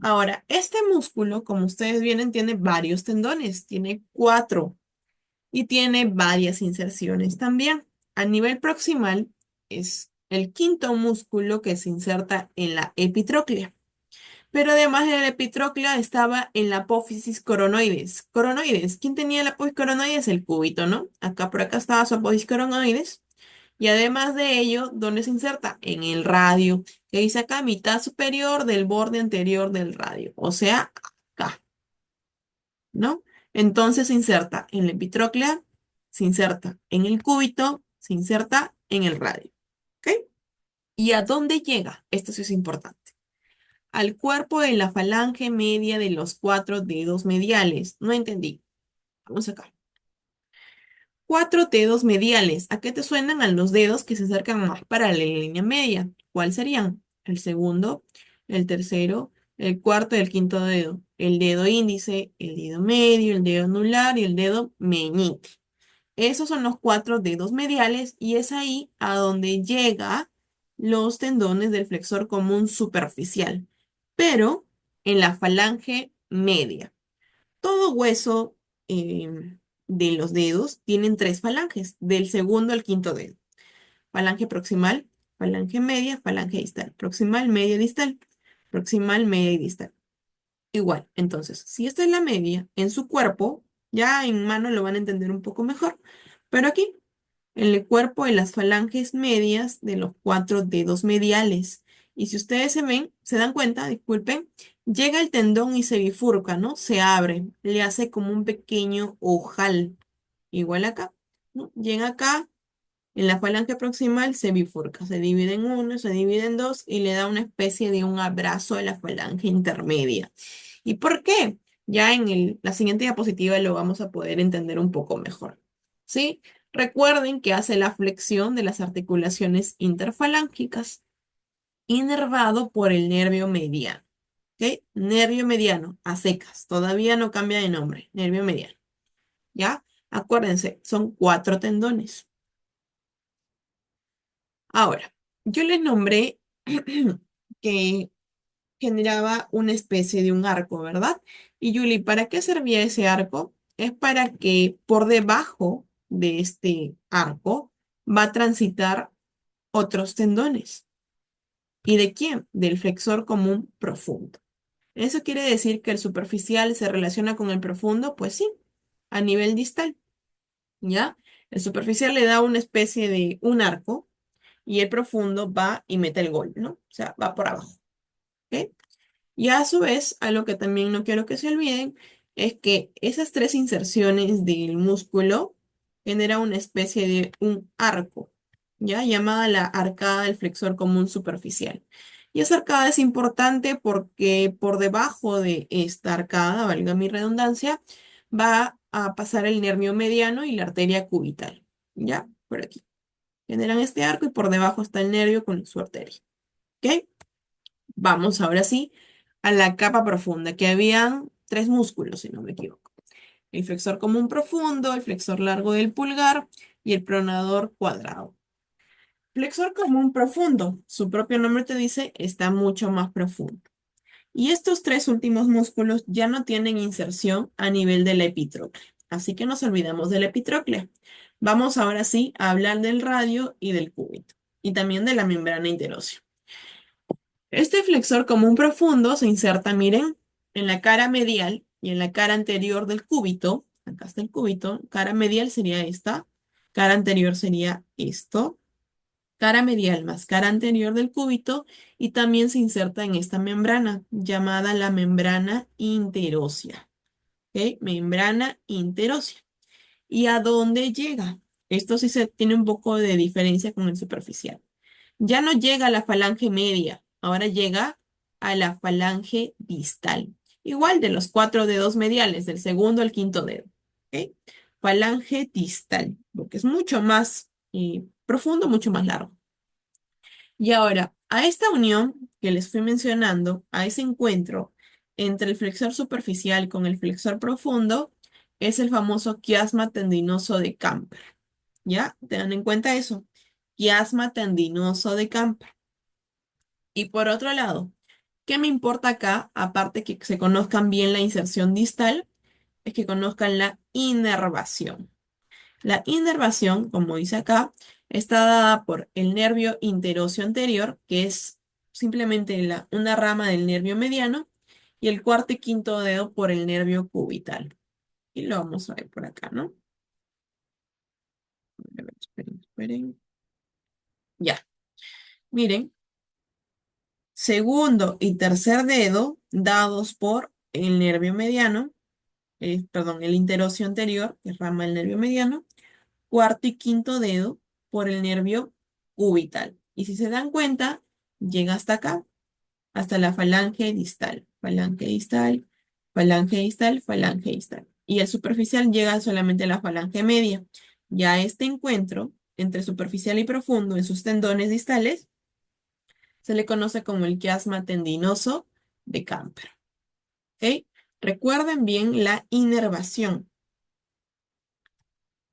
Ahora, este músculo, como ustedes vienen, tiene varios tendones, tiene cuatro y tiene varias inserciones también. A nivel proximal es el quinto músculo que se inserta en la epitróclea. Pero además de la epitróclea estaba en la apófisis coronoides. Coronoides, ¿quién tenía la apófisis coronoides? El cúbito, ¿no? Acá por acá estaba su apófisis coronoides. Y además de ello, ¿dónde se inserta? En el radio, que dice acá mitad superior del borde anterior del radio, o sea, acá, ¿no? Entonces se inserta en la epitróclea, se inserta en el cúbito, se inserta en el radio, ¿ok? ¿Y a dónde llega? Esto sí es importante. Al cuerpo de la falange media de los cuatro dedos mediales. No entendí. Vamos acá. Cuatro dedos mediales. ¿A qué te suenan? A los dedos que se acercan más para la línea media. ¿Cuáles serían? El segundo, el tercero, el cuarto y el quinto dedo. El dedo índice, el dedo medio, el dedo anular y el dedo meñique. Esos son los cuatro dedos mediales y es ahí a donde llega los tendones del flexor común superficial, pero en la falange media. Todo hueso de los dedos tienen tres falanges, del segundo al quinto dedo. Falange proximal, falange media, falange distal. Proximal, media, distal. Proximal, media y distal. Igual, entonces, si esta es la media en su cuerpo, ya en mano lo van a entender un poco mejor. Pero aquí, en el cuerpo, en las falanges medias de los cuatro dedos mediales. Y si ustedes se ven, se dan cuenta, disculpen, llega el tendón y se bifurca, ¿no? Se abre, le hace como un pequeño ojal. Igual acá, ¿no? Llega acá, en la falange proximal se bifurca, se divide en uno, se divide en dos y le da una especie de un abrazo a la falange intermedia. ¿Y por qué? Ya en la siguiente diapositiva lo vamos a poder entender un poco mejor. ¿Sí? Recuerden que hace la flexión de las articulaciones interfalángicas, inervado por el nervio mediano. ¿Ok? Nervio mediano, a secas, todavía no cambia de nombre, nervio mediano. ¿Ya? Acuérdense, son 4 tendones. Ahora, yo les nombré que generaba una especie de un arco, ¿verdad? Y Julie, ¿para qué servía ese arco? Es para que por debajo de este arco va a transitar otros tendones. ¿Y de quién? Del flexor común profundo. ¿Eso quiere decir que el superficial se relaciona con el profundo? Pues sí, a nivel distal, ¿ya? El superficial le da una especie de un arco y el profundo va y mete el gol, ¿no? O sea, va por abajo, ¿ok? Y a su vez, algo que también no quiero que se olviden, es que esas 3 inserciones del músculo generan una especie de un arco, ¿ya? Llamada la arcada del flexor común superficial. Y esa arcada es importante porque por debajo de esta arcada, valga mi redundancia, va a pasar el nervio mediano y la arteria cubital, ¿ya? Por aquí. Generan este arco y por debajo está el nervio con su arteria, ¿ok? Vamos ahora sí a la capa profunda, que habían 3 músculos, si no me equivoco. El flexor común profundo, el flexor largo del pulgar y el pronador cuadrado. Flexor común profundo, su propio nombre te dice, está mucho más profundo. Y estos 3 últimos músculos ya no tienen inserción a nivel de la epitróclea. Así que nos olvidamos de la epitróclea. Vamos ahora sí a hablar del radio y del cúbito, y también de la membrana interósea. Este flexor común profundo se inserta, miren, en la cara medial y en la cara anterior del cúbito. Acá está el cúbito. Cara medial sería esta. Cara anterior sería esto. Cara medial más cara anterior del cúbito. Y también se inserta en esta membrana, llamada la membrana interósea. ¿Ok? Membrana interósea. ¿Y a dónde llega? Esto sí se tiene un poco de diferencia con el superficial. Ya no llega a la falange media, ahora llega a la falange distal. Igual de los 4 dedos mediales, del segundo al quinto dedo. ¿Ok? Falange distal, porque es mucho más profundo, mucho más largo. Y ahora, a esta unión que les fui mencionando, a ese encuentro entre el flexor superficial con el flexor profundo, es el famoso quiasma tendinoso de Camper. ¿Ya? Tengan en cuenta eso. Quiasma tendinoso de Camper. Y por otro lado, ¿qué me importa acá? Aparte que se conozcan bien la inserción distal, es que conozcan la inervación. La inervación, como dice acá, está dada por el nervio interóseo anterior, que es simplemente una rama del nervio mediano, y el cuarto y quinto dedo por el nervio cubital. Y lo vamos a ver por acá, ¿no? A ver, esperen, esperen. Ya, miren. Segundo y tercer dedo dados por el nervio mediano, perdón, el interóseo anterior, que es rama del nervio mediano, cuarto y quinto dedo por el nervio cubital. Y si se dan cuenta, llega hasta acá, hasta la falange distal, falange distal, falange distal, falange distal. Y el superficial llega solamente a la falange media. Ya este encuentro entre superficial y profundo en sus tendones distales se le conoce como el quiasma tendinoso de Camper. ¿Ok? Recuerden bien la inervación.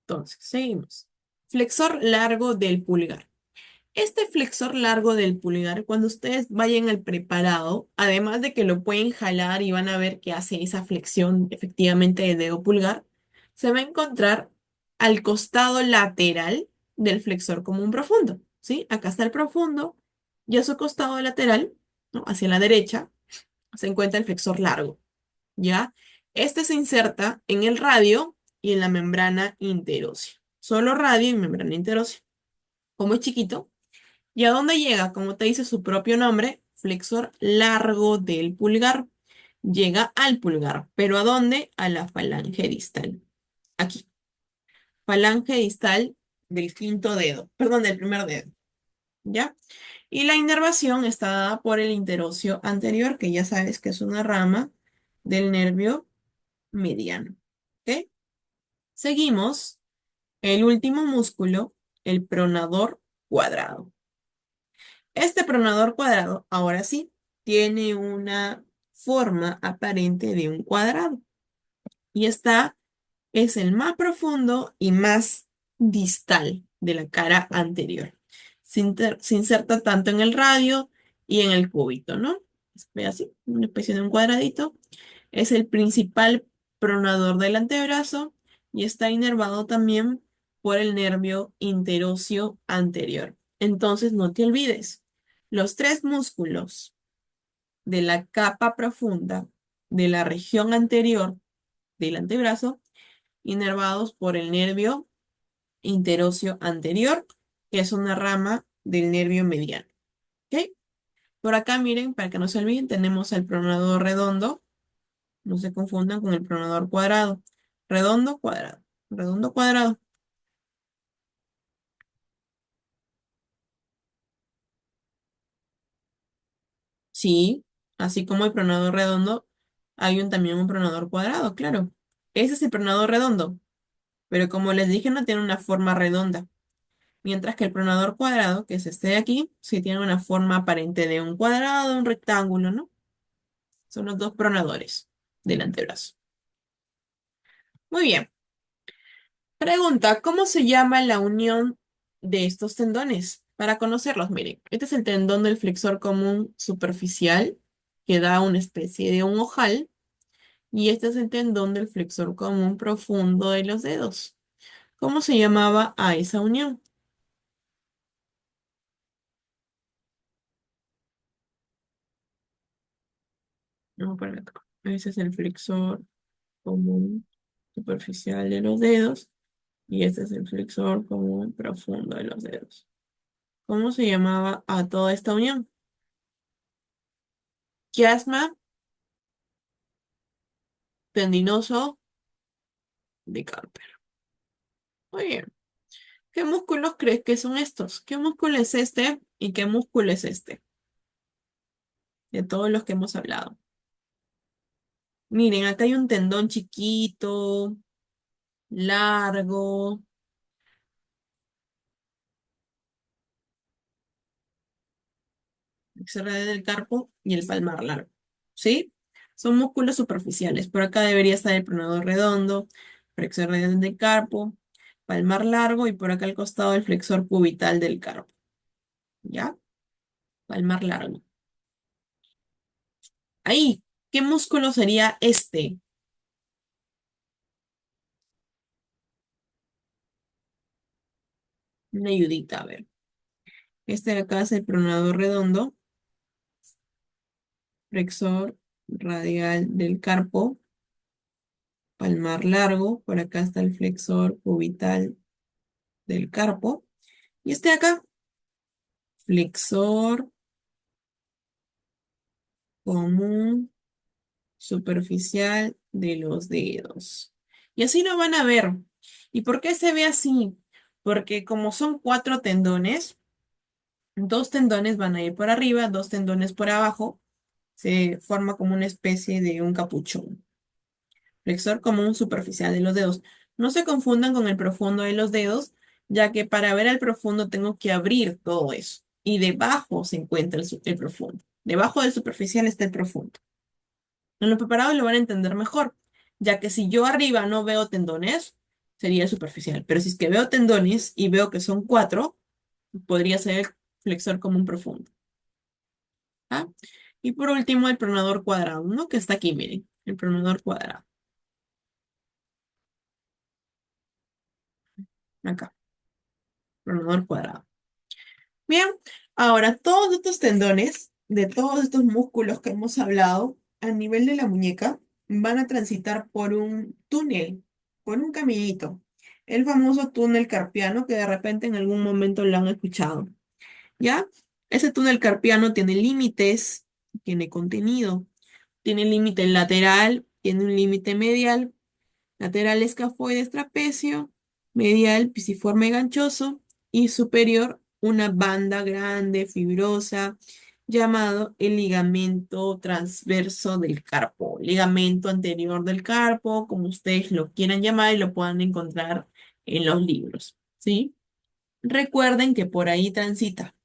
Entonces, seguimos. Flexor largo del pulgar. Este flexor largo del pulgar, cuando ustedes vayan al preparado, además de que lo pueden jalar y van a ver que hace esa flexión efectivamente de dedo pulgar, se va a encontrar al costado lateral del flexor común profundo. ¿Sí? Acá está el profundo y a su costado lateral, ¿no? Hacia la derecha, se encuentra el flexor largo. ¿Ya? Este se inserta en el radio y en la membrana interósea. Solo radio y membrana interósea. Como es chiquito, ¿y a dónde llega? Como te dice su propio nombre, flexor largo del pulgar. Llega al pulgar, pero ¿a dónde? A la falange distal. Aquí, falange distal del quinto dedo, perdón, del primer dedo, ¿ya? Y la inervación está dada por el interóseo anterior, que ya sabes que es una rama del nervio mediano. ¿Ok? Seguimos. El último músculo, el pronador cuadrado. Este pronador cuadrado, ahora sí, tiene una forma aparente de un cuadrado. Y es el más profundo y más distal de la cara anterior. Se inserta tanto en el radio y en el cúbito, ¿no? Ve así, una especie de un cuadradito. Es el principal pronador del antebrazo y está inervado también por el nervio interóseo anterior. Entonces, no te olvides, los tres músculos de la capa profunda de la región anterior del antebrazo, inervados por el nervio interóseo anterior, que es una rama del nervio mediano. ¿Ok? Por acá, miren, para que no se olviden, tenemos el pronador redondo. No se confundan con el pronador cuadrado. Redondo, cuadrado. Redondo, cuadrado. Sí, así como el pronador redondo, hay también un pronador cuadrado, claro. Ese es el pronador redondo, pero como les dije, no tiene una forma redonda. Mientras que el pronador cuadrado, que es este de aquí, sí tiene una forma aparente de un cuadrado, un rectángulo, ¿no? Son los dos pronadores del antebrazo. Muy bien. Pregunta, ¿cómo se llama la unión de estos tendones? Para conocerlos, miren, este es el tendón del flexor común superficial, que da una especie de un ojal, y este es el tendón del flexor común profundo de los dedos. ¿Cómo se llamaba a esa unión? Vamos a poner acá. Ese es el flexor común superficial de los dedos, y este es el flexor común profundo de los dedos. ¿Cómo se llamaba a toda esta unión? Quiasma tendinoso de Carper. Muy bien. ¿Qué músculos crees que son estos? ¿Qué músculo es este y qué músculo es este? De todos los que hemos hablado. Miren, acá hay un tendón chiquito, largo, extremidad del carpo y el palmar largo. ¿Sí? Son músculos superficiales. Por acá debería estar el pronador redondo, flexor radial del carpo, palmar largo y por acá al costado el flexor cubital del carpo. ¿Ya? Palmar largo. Ahí, ¿qué músculo sería este? Una ayudita, a ver. Este de acá es el pronador redondo, flexor radial del carpo, palmar largo. Por acá está el flexor cubital del carpo. Y este de acá, flexor común superficial de los dedos. Y así lo van a ver. ¿Y por qué se ve así? Porque como son cuatro tendones, dos tendones van a ir por arriba, dos tendones por abajo, se forma como una especie de un capuchón. Flexor común superficial de los dedos. No se confundan con el profundo de los dedos, ya que para ver el profundo tengo que abrir todo eso. Y debajo se encuentra el profundo. Debajo del superficial está el profundo. En los preparados lo van a entender mejor, ya que si yo arriba no veo tendones, sería el superficial. Pero si es que veo tendones y veo que son cuatro, podría ser el flexor común profundo. ¿Ah? Y por último, el pronador cuadrado, ¿no? Que está aquí, miren, el pronador cuadrado. Acá, pronador cuadrado. Bien, ahora todos estos tendones, de todos estos músculos que hemos hablado, a nivel de la muñeca, van a transitar por un túnel, por un caminito. El famoso túnel carpiano que de repente en algún momento lo han escuchado. ¿Ya? Ese túnel carpiano tiene límites, tiene contenido, tiene límite lateral, tiene un límite medial, lateral escafoides trapecio, medial pisiforme ganchoso y superior una banda grande, fibrosa, llamado el ligamento transverso del carpo. ligamento anterior del carpo, como ustedes lo quieran llamar y lo puedan encontrar en los libros, ¿sí? Recuerden que por ahí transita.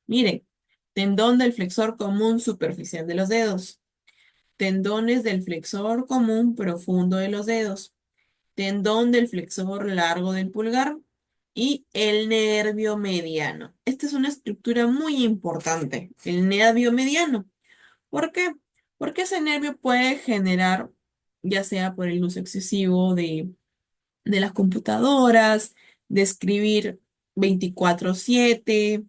Miren, tendón del flexor común superficial de los dedos, tendones del flexor común profundo de los dedos, tendón del flexor largo del pulgar y el nervio mediano. Esta es una estructura muy importante, el nervio mediano. ¿Por qué? Porque ese nervio puede generar, ya sea por el uso excesivo de las computadoras, de escribir 24/7,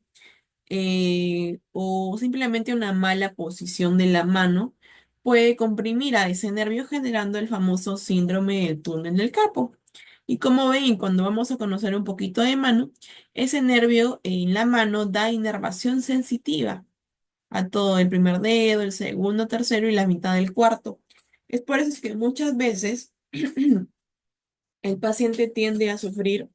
o simplemente una mala posición de la mano, puede comprimir a ese nervio generando el famoso síndrome del túnel del carpo. Y como ven, cuando vamos a conocer un poquito de mano, ese nervio en la mano da inervación sensitiva a todo el primer dedo, el segundo, tercero y la mitad del cuarto. Es por eso que muchas veces el paciente tiende a sufrir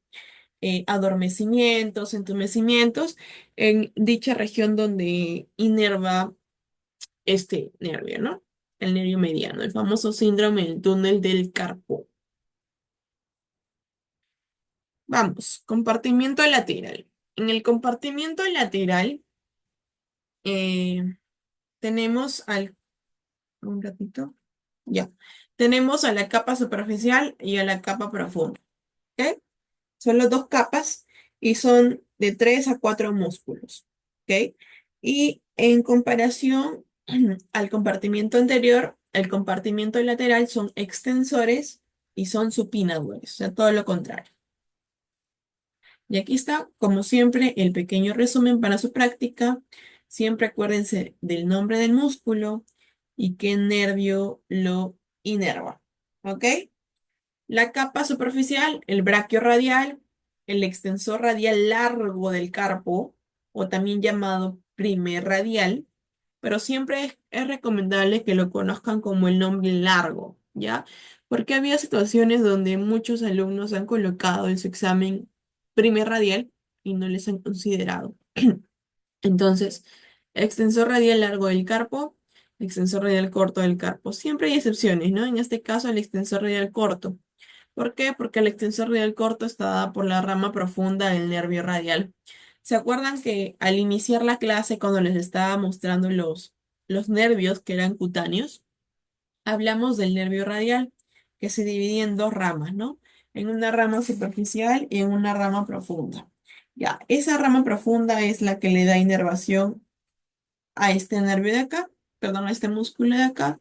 adormecimientos, entumecimientos en dicha región donde inerva este nervio, ¿no? El nervio mediano, el famoso síndrome del túnel del carpo. Vamos, compartimiento lateral. En el compartimiento lateral eh, tenemos un ratito, ya, tenemos a la capa superficial y a la capa profunda, ¿ok? Son las dos capas y son de 3 a 4 músculos, ¿ok? Y en comparación al compartimiento anterior, el compartimiento lateral son extensores y son supinadores, o sea, todo lo contrario. Y aquí está, como siempre, el pequeño resumen para su práctica. Siempre acuérdense del nombre del músculo y qué nervio lo inerva, ¿ok? La capa superficial, el braquio radial, el extensor radial largo del carpo, o también llamado primer radial, pero siempre es recomendable que lo conozcan como el nombre largo, ¿ya? Porque había situaciones donde muchos alumnos han colocado en su examen primer radial y no les han considerado. Entonces, extensor radial largo del carpo, extensor radial corto del carpo. Siempre hay excepciones, ¿no? En este caso, el extensor radial corto. ¿Por qué? Porque el extensor radial corto está dada por la rama profunda del nervio radial. ¿Se acuerdan que al iniciar la clase, cuando les estaba mostrando los nervios que eran cutáneos, hablamos del nervio radial, que se divide en dos ramas, ¿no? En una rama superficial y en una rama profunda. Ya, esa rama profunda es la que le da inervación a este nervio de acá, perdón, a este músculo de acá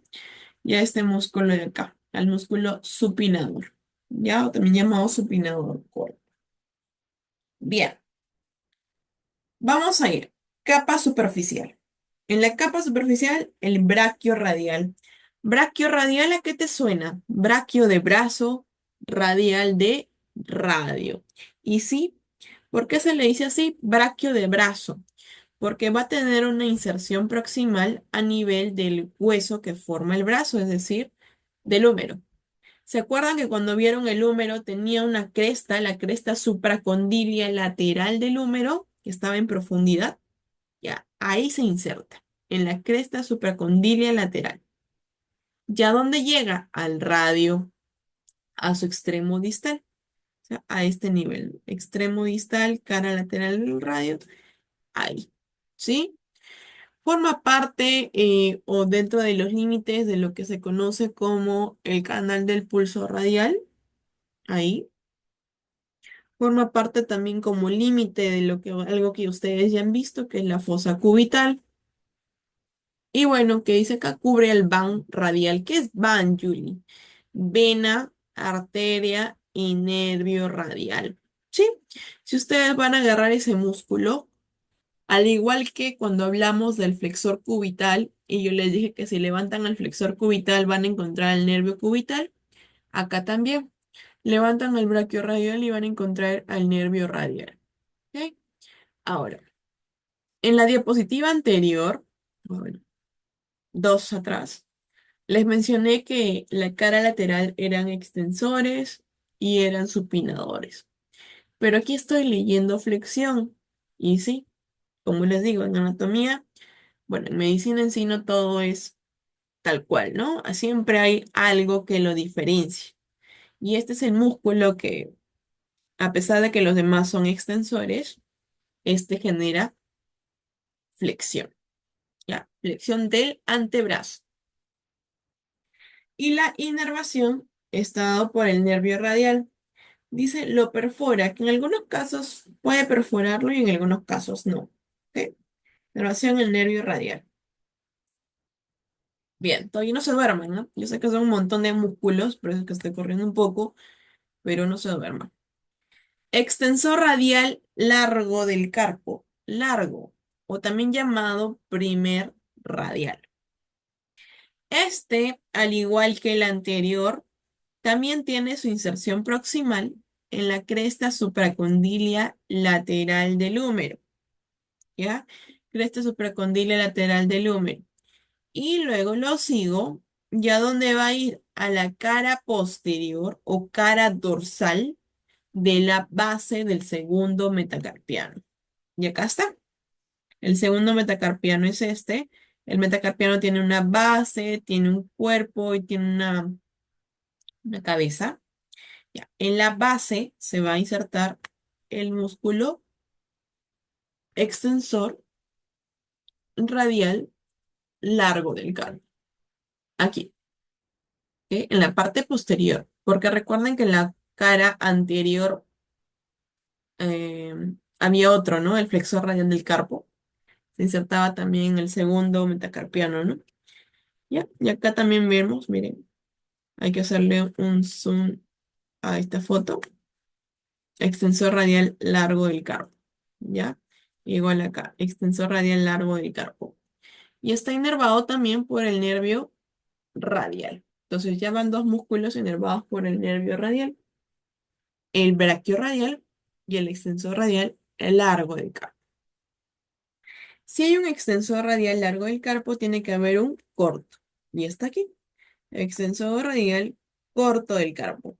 y a este músculo de acá, al músculo supinador, ¿ya? O también llamado supinador corto. Bien, vamos a ir. Capa superficial. En la capa superficial, el braquio radial. Braquio radial, ¿a qué te suena? Braquio de brazo, radial de radio. Y sí, ¿por qué se le dice así? Braquio de brazo. Porque va a tener una inserción proximal a nivel del hueso que forma el brazo, es decir, del húmero. ¿Se acuerdan que cuando vieron el húmero tenía una cresta, la cresta supracondilia lateral del húmero, que estaba en profundidad? Ya, ahí se inserta, en la cresta supracondilia lateral. ¿Ya dónde llega? Al radio, a su extremo distal, o sea, a este nivel, extremo distal, cara lateral del radio, ahí, ¿sí? Forma parte o dentro de los límites de lo que se conoce como el canal del pulso radial, ahí. Forma parte también como límite de lo que, algo que ustedes ya han visto, que es la fosa cubital. Y bueno, que dice acá, cubre el van radial. ¿Qué es van, Julie? Vena, arteria y nervio radial. ¿Sí? Si ustedes van a agarrar ese músculo, al igual que cuando hablamos del flexor cubital, y yo les dije que si levantan el flexor cubital van a encontrar el nervio cubital, acá también. Levantan el braquio radial y van a encontrar al nervio radial. ¿Ok? Ahora, en la diapositiva anterior, bueno, dos atrás, les mencioné que la cara lateral eran extensores y eran supinadores. Pero aquí estoy leyendo flexión. Y sí, como les digo, en anatomía, bueno, en medicina en sí no todo es tal cual, ¿no? Siempre hay algo que lo diferencia. Y este es el músculo que, a pesar de que los demás son extensores, este genera flexión, ¿ya? Flexión del antebrazo. Y la inervación está dado por el nervio radial. Dice, lo perfora, que en algunos casos puede perforarlo y en algunos casos no. ¿Ok? Inervación en el nervio radial. Bien, todavía no se duerman, ¿no? Yo sé que son un montón de músculos, por eso es que estoy corriendo un poco, pero no se duerman. Extensor radial largo del carpo, largo, o también llamado primer radial. Este, al igual que el anterior, también tiene su inserción proximal en la cresta supracondilia lateral del húmero, ¿ya? Cresta supracondilia lateral del húmero. Y luego lo sigo, ya donde va a ir a la cara posterior o cara dorsal de la base del segundo metacarpiano. Y acá está. El segundo metacarpiano es este. El metacarpiano tiene una base, tiene un cuerpo y tiene una cabeza. Ya. En la base se va a insertar el músculo extensor radial largo del carpo. Aquí, ¿ok? En la parte posterior. Porque recuerden que en la cara anterior eh, había otro, ¿no? El flexor radial del carpo. Se insertaba también en el segundo metacarpiano, ¿no? Ya, y acá también vemos, miren, hay que hacerle un zoom a esta foto. Extensor radial largo del carpo, ¿ya? Igual acá, extensor radial largo del carpo. Y está inervado también por el nervio radial. Entonces ya van dos músculos inervados por el nervio radial, el braquiorradial y el extensor radial largo del carpo. Si hay un extensor radial largo del carpo, tiene que haber un corto. Y está aquí. Extensor radial corto del carpo,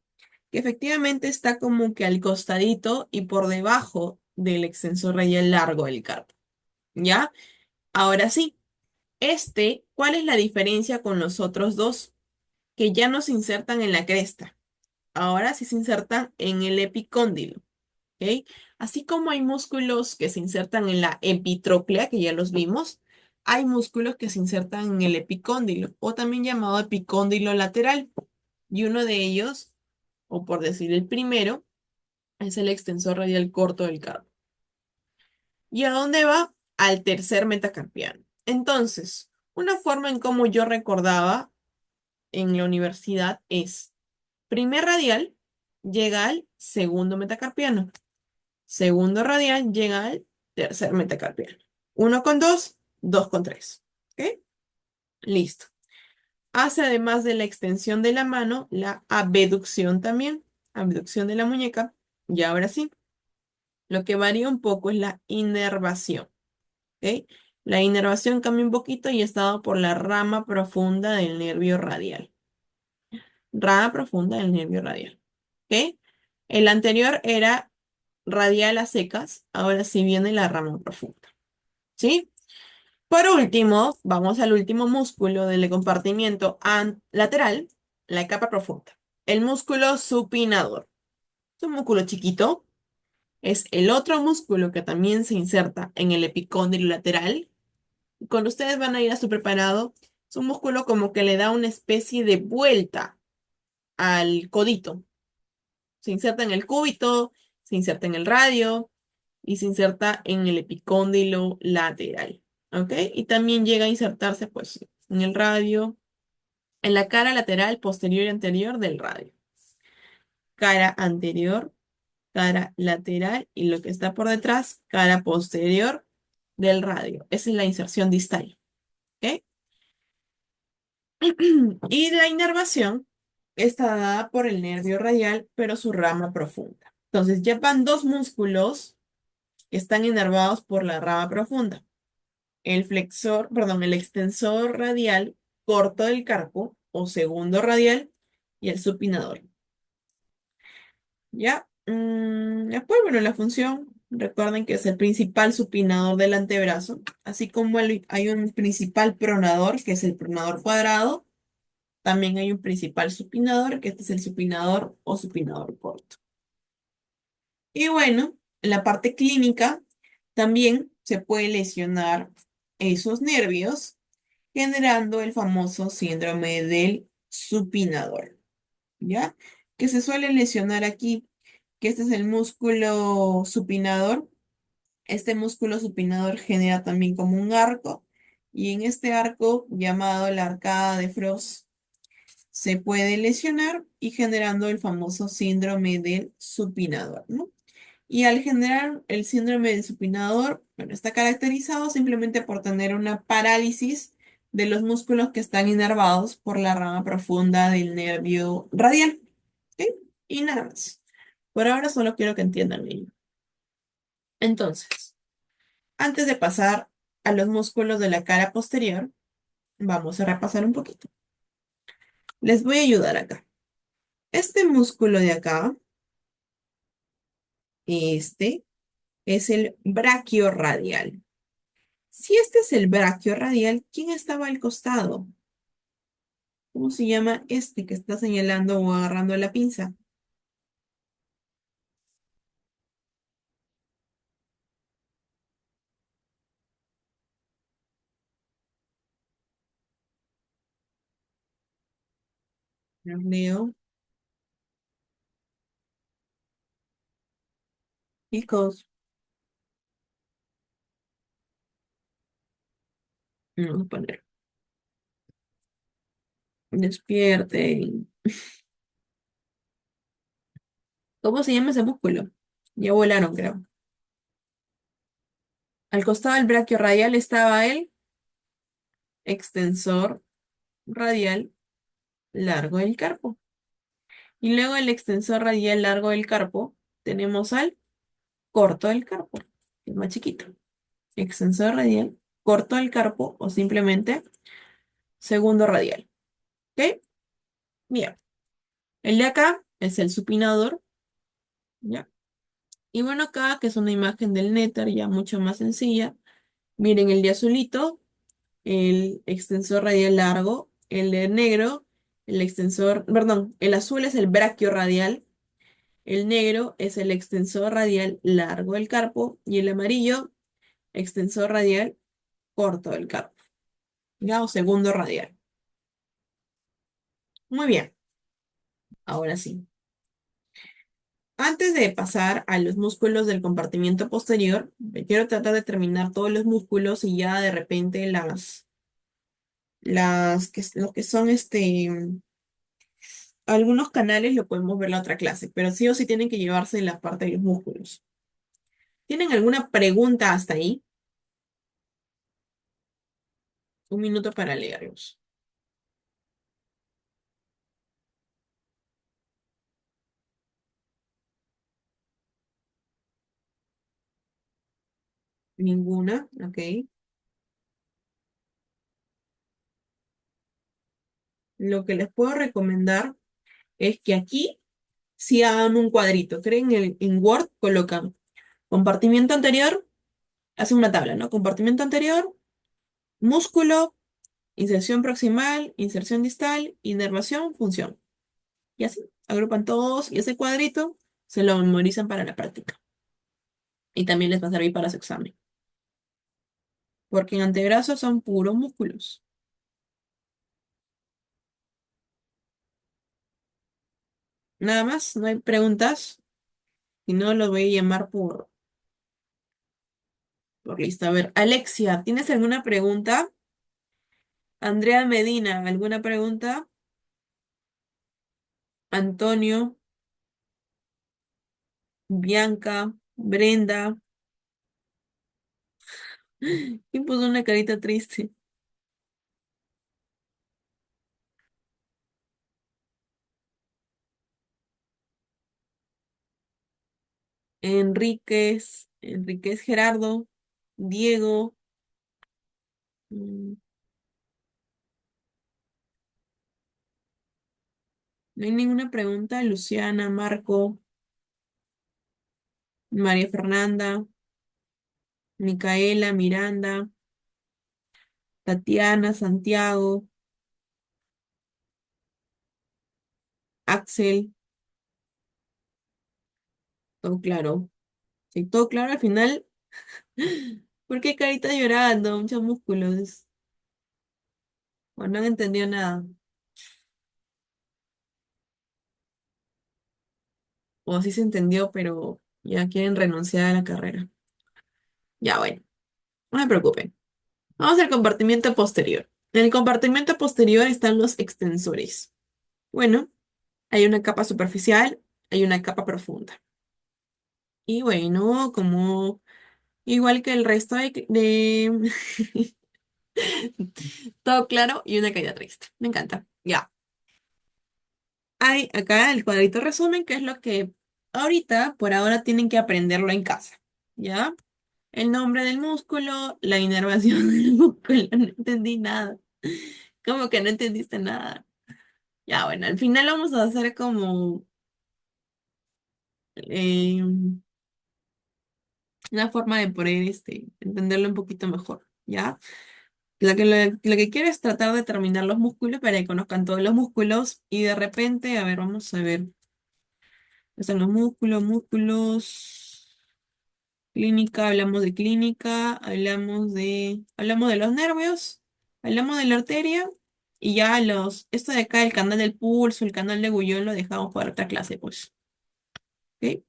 que efectivamente está como que al costadito y por debajo del extensor radial largo del carpo. ¿Ya? Ahora sí, ¿cuál es la diferencia con los otros dos? Que ya no se insertan en la cresta. Ahora sí se insertan en el epicóndilo. ¿Ok? Así como hay músculos que se insertan en la epitróclea, que ya los vimos, hay músculos que se insertan en el epicóndilo, o también llamado epicóndilo lateral. Y uno de ellos, o por decir el primero, es el extensor radial corto del carpo. ¿Y a dónde va? Al tercer metacarpiano. Entonces, una forma en cómo yo recordaba en la universidad es, primer radial llega al segundo metacarpiano. Segundo radial llega al tercer metacarpiano. Uno con dos, dos con tres. ¿Ok? Listo. Hace además de la extensión de la mano, la abducción también. Abducción de la muñeca. Y ahora sí, lo que varía un poco es la inervación. ¿Ok? La inervación cambia un poquito y está dado por la rama profunda del nervio radial. Rama profunda del nervio radial. ¿Ok? El anterior era radial a secas, ahora sí viene la rama profunda. ¿Sí? Por último, vamos al último músculo del compartimiento lateral, la capa profunda. El músculo supinador. Es un músculo chiquito. Es el otro músculo que también se inserta en el epicóndilo lateral. Cuando ustedes van a ir a su preparado, es un músculo como que le da una especie de vuelta al codito. Se inserta en el cúbito, se inserta en el radio y se inserta en el epicóndilo lateral. ¿Ok? Y también llega a insertarse pues en el radio, en la cara lateral, posterior y anterior del radio. Cara anterior, cara lateral y lo que está por detrás, cara posterior del radio. Esa es la inserción distal. ¿Ok? Y la inervación está dada por el nervio radial, pero su rama profunda. Entonces ya van dos músculos que están inervados por la rama profunda. El extensor radial corto del carpo o segundo radial y el supinador. ¿Ya? Después, bueno, la función. Recuerden que es el principal supinador del antebrazo, así como hay un principal pronador, que es el pronador cuadrado, también hay un principal supinador, que este es el supinador o supinador corto. Y bueno, en la parte clínica también se puede lesionar esos nervios, generando el famoso síndrome del supinador, ¿ya? Que se suele lesionar aquí, que este es el músculo supinador. Este músculo supinador genera también como un arco, y en este arco, llamado la arcada de Frost, se puede lesionar y generando el famoso síndrome del supinador, ¿no? Y al generar el síndrome del supinador, bueno, está caracterizado simplemente por tener una parálisis de los músculos que están inervados por la rama profunda del nervio radial. ¿Ok? Y nada más. Por ahora solo quiero que entiendan ello. Entonces, antes de pasar a los músculos de la cara posterior, vamos a repasar un poquito. Les voy a ayudar acá. Este músculo de acá, este, es el braquiorradial. Si este es el braquiorradial, ¿quién estaba al costado? ¿Cómo se llama este que está señalando o agarrando la pinza? Los leo. Chicos, vamos a poner. Despierten. ¿Cómo se llama ese músculo? Ya volaron, creo. Al costado del braquiorradial estaba el extensor radial largo del carpo. Y luego el extensor radial largo del carpo, tenemos al corto del carpo, que es más chiquito. Extensor radial, corto del carpo o simplemente segundo radial. ¿Ok? Bien. El de acá es el supinador, ¿ya? Y bueno, acá, que es una imagen del néter ya mucho más sencilla. Miren el de azulito, el extensor radial largo, el de negro, el extensor, perdón, el azul es el braquio radial, el negro es el extensor radial largo del carpo y el amarillo, extensor radial corto del carpo, ¿ya? O segundo radial. Muy bien, ahora sí. Antes de pasar a los músculos del compartimiento posterior, quiero tratar de terminar todos los músculos y ya de repente lo que son algunos canales lo podemos ver en la otra clase, pero sí o sí tienen que llevarse la parte de los músculos. ¿Tienen alguna pregunta hasta ahí? Un minuto para leerlos. Ninguna, ok. Lo que les puedo recomendar es que aquí sí hagan un cuadrito. Creen en Word, colocan compartimiento anterior, hacen una tabla, ¿no? Compartimiento anterior, músculo, inserción proximal, inserción distal, inervación, función. Y así, agrupan todos y ese cuadrito se lo memorizan para la práctica. Y también les va a servir para su examen. Porque en antebrazo son puros músculos. Nada más, no hay preguntas. Si no, los voy a llamar por lista. A ver, Alexia, ¿tienes alguna pregunta? Andrea Medina, ¿alguna pregunta? Antonio, Bianca, Brenda. ¿Quién puso una carita triste? Enríquez Gerardo, Diego. mm, No hay ninguna pregunta. Luciana, Marco, María Fernanda, Micaela, Miranda, Tatiana, Santiago, Axel, todo claro. Sí, todo claro al final. ¿Por qué carita llorando? Muchos músculos. O no han entendido nada. O sí se entendió, pero ya quieren renunciar a la carrera. Ya, bueno, no se preocupen. Vamos al compartimiento posterior. En el compartimiento posterior están los extensores. Bueno, hay una capa superficial, hay una capa profunda. Y bueno, como igual que el resto de todo claro y una caída triste. Me encanta. Ya. Hay acá el cuadrito resumen, que es lo que ahorita, por ahora, tienen que aprenderlo en casa. ¿Ya? El nombre del músculo, la inervación del músculo. No entendí nada. ¿Cómo que no entendiste nada? Ya, bueno, al final vamos a hacer como eh, una forma de poder entenderlo un poquito mejor. ¿Ya? Lo que quiero es tratar de terminar los músculos para que conozcan todos los músculos y de repente, a ver, vamos a ver. Están los músculos, músculos. Clínica, hablamos de los nervios, hablamos de la arteria y ya esto de acá, el canal del pulso, el canal de Guyón lo dejamos para otra clase, pues. ¿Ok?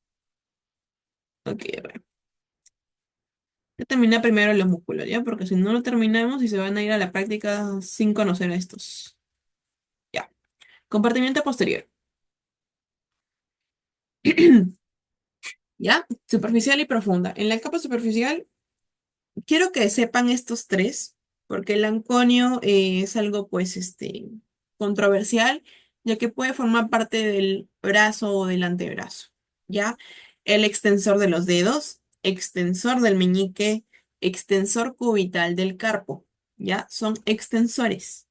Ok, a ver. Ya terminé primero los músculos, ¿ya? Porque si no lo terminamos y se van a ir a la práctica sin conocer a estos. Ya. Compartimiento posterior. ¿Ya? Superficial y profunda. En la capa superficial quiero que sepan estos tres, porque el anconio es algo, pues, controversial, ya que puede formar parte del brazo o del antebrazo, ¿ya? El extensor de los dedos, extensor del meñique, extensor cubital del carpo, ¿ya? Son extensores.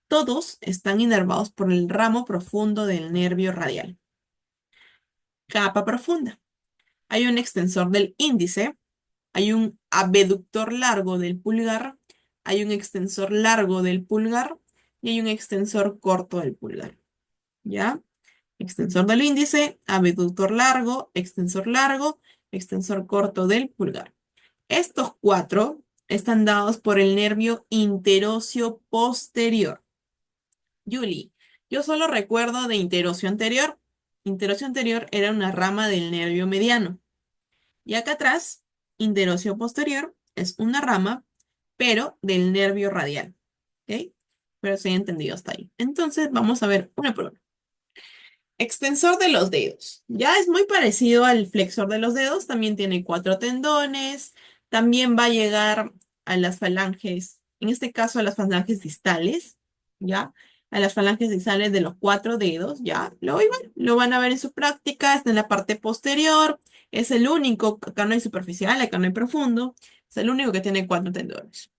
Todos están inervados por el ramo profundo del nervio radial. Capa profunda. Hay un extensor del índice, hay un abductor largo del pulgar, hay un extensor largo del pulgar y hay un extensor corto del pulgar. ¿Ya? Extensor del índice, abductor largo, extensor corto del pulgar. Estos cuatro están dados por el nervio interóseo posterior. Julie, yo solo recuerdo de interóseo anterior. Interóseo anterior era una rama del nervio mediano. Y acá atrás, interóseo posterior es una rama, pero del nervio radial. ¿Ok? Pero se ha entendido hasta ahí. Entonces, vamos a ver una por una. Extensor de los dedos. Ya es muy parecido al flexor de los dedos. También tiene cuatro tendones. También va a llegar a las falanges, en este caso a las falanges distales. ¿Ya? A las falanges distales de los cuatro dedos. ¿Ya? Igual, lo van a ver en su práctica. Está en la parte posterior. Es el único, acá no hay superficial, acá no hay profundo. Es el único que tiene cuatro tendones.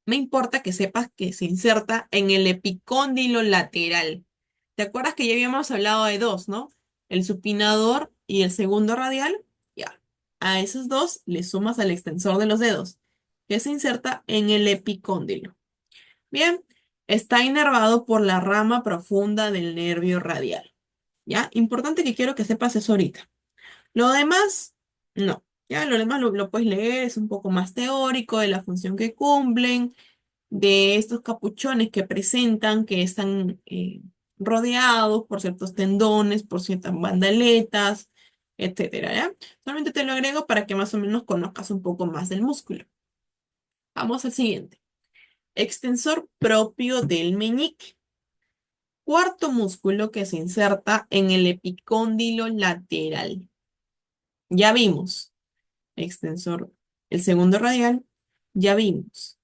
Me importa que sepas que se inserta en el epicóndilo lateral. ¿Te acuerdas que ya habíamos hablado de dos, no? El supinador y el segundo radial. Ya. A esos dos le sumas al extensor de los dedos, que se inserta en el epicóndilo. Bien, está inervado por la rama profunda del nervio radial. ¿Ya? Importante que quiero que sepas eso ahorita. Lo demás, no. Ya, lo demás lo puedes leer, es un poco más teórico de la función que cumplen de estos capuchones que presentan, que están rodeados por ciertos tendones, por ciertas bandaletas, etcétera, ¿ya? Solamente te lo agrego para que más o menos conozcas un poco más del músculo. Vamos al siguiente. Extensor propio del meñique. Cuarto músculo que se inserta en el epicóndilo lateral. Ya vimos. Extensor, el segundo radial. Ya vimos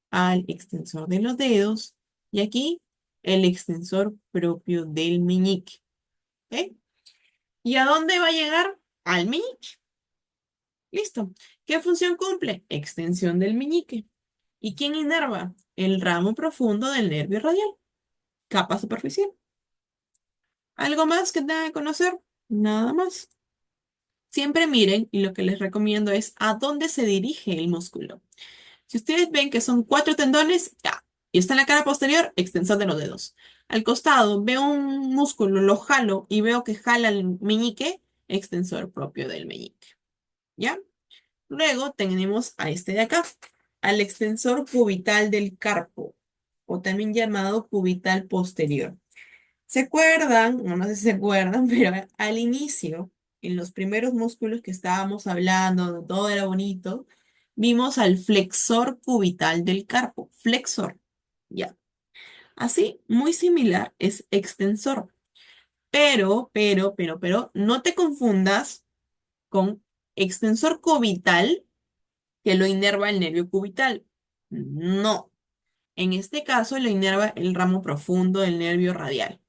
al extensor de los dedos y aquí el extensor propio del meñique. ¿Ok? ¿Y a dónde va a llegar? Al meñique. Listo. ¿Qué función cumple? Extensión del meñique. ¿Y quién inerva? El ramo profundo del nervio radial. Capa superficial. ¿Algo más que tenga que conocer? Nada más. Siempre miren, y lo que les recomiendo es a dónde se dirige el músculo. Si ustedes ven que son cuatro tendones, ya. Y está en la cara posterior, extensor de los dedos. Al costado veo un músculo, lo jalo y veo que jala el meñique, extensor propio del meñique. ¿Ya? Luego tenemos a este de acá, al extensor cubital del carpo, o también llamado cubital posterior. ¿Se acuerdan? No sé si se acuerdan, pero al inicio, en los primeros músculos que estábamos hablando, donde todo era bonito, vimos al flexor cubital del carpo. Flexor. Ya. Así, muy similar, es extensor. Pero, no te confundas con extensor cubital que lo inerva el nervio cubital. No. En este caso lo inerva el ramo profundo del nervio radial.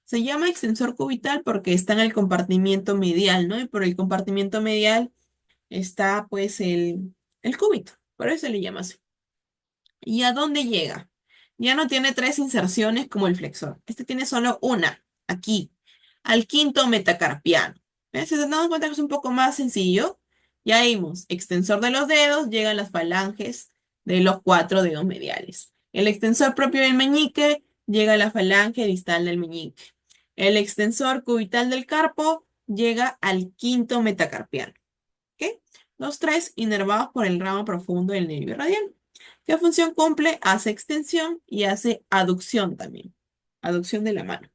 Se llama extensor cubital porque está en el compartimiento medial, ¿no? Y por el compartimiento medial está pues el cúbito. Por eso se le llama así. ¿Y a dónde llega? Ya no tiene tres inserciones como el flexor. Este tiene solo una, aquí, al quinto metacarpiano. ¿Ves? Si nos damos cuenta que es un poco más sencillo, ya vimos, extensor de los dedos, llega a las falanges de los cuatro dedos mediales. El extensor propio del meñique llega a la falange distal del meñique. El extensor cubital del carpo llega al quinto metacarpiano. ¿Ok? Los tres inervados por el ramo profundo del nervio radial. ¿Qué función cumple? Hace extensión y hace aducción también. Aducción de la mano.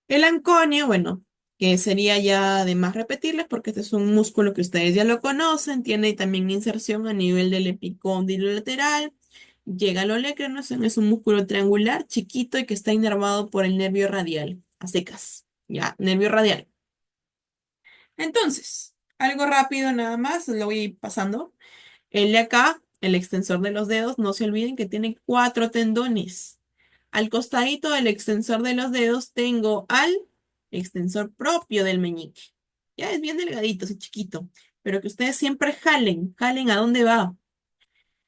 El anconio, bueno, que sería ya de más repetirles porque este es un músculo que ustedes ya lo conocen, tiene también inserción a nivel del epicóndilo lateral, llega al olecranon, es un músculo triangular, chiquito y que está inervado por el nervio radial, a secas, ya, nervio radial. Entonces, algo rápido nada más, lo voy a ir pasando. El de acá, el extensor de los dedos, no se olviden que tiene cuatro tendones. Al costadito del extensor de los dedos tengo al extensor propio del meñique. Ya es bien delgadito, así chiquito, pero que ustedes siempre jalen, jalen a dónde va.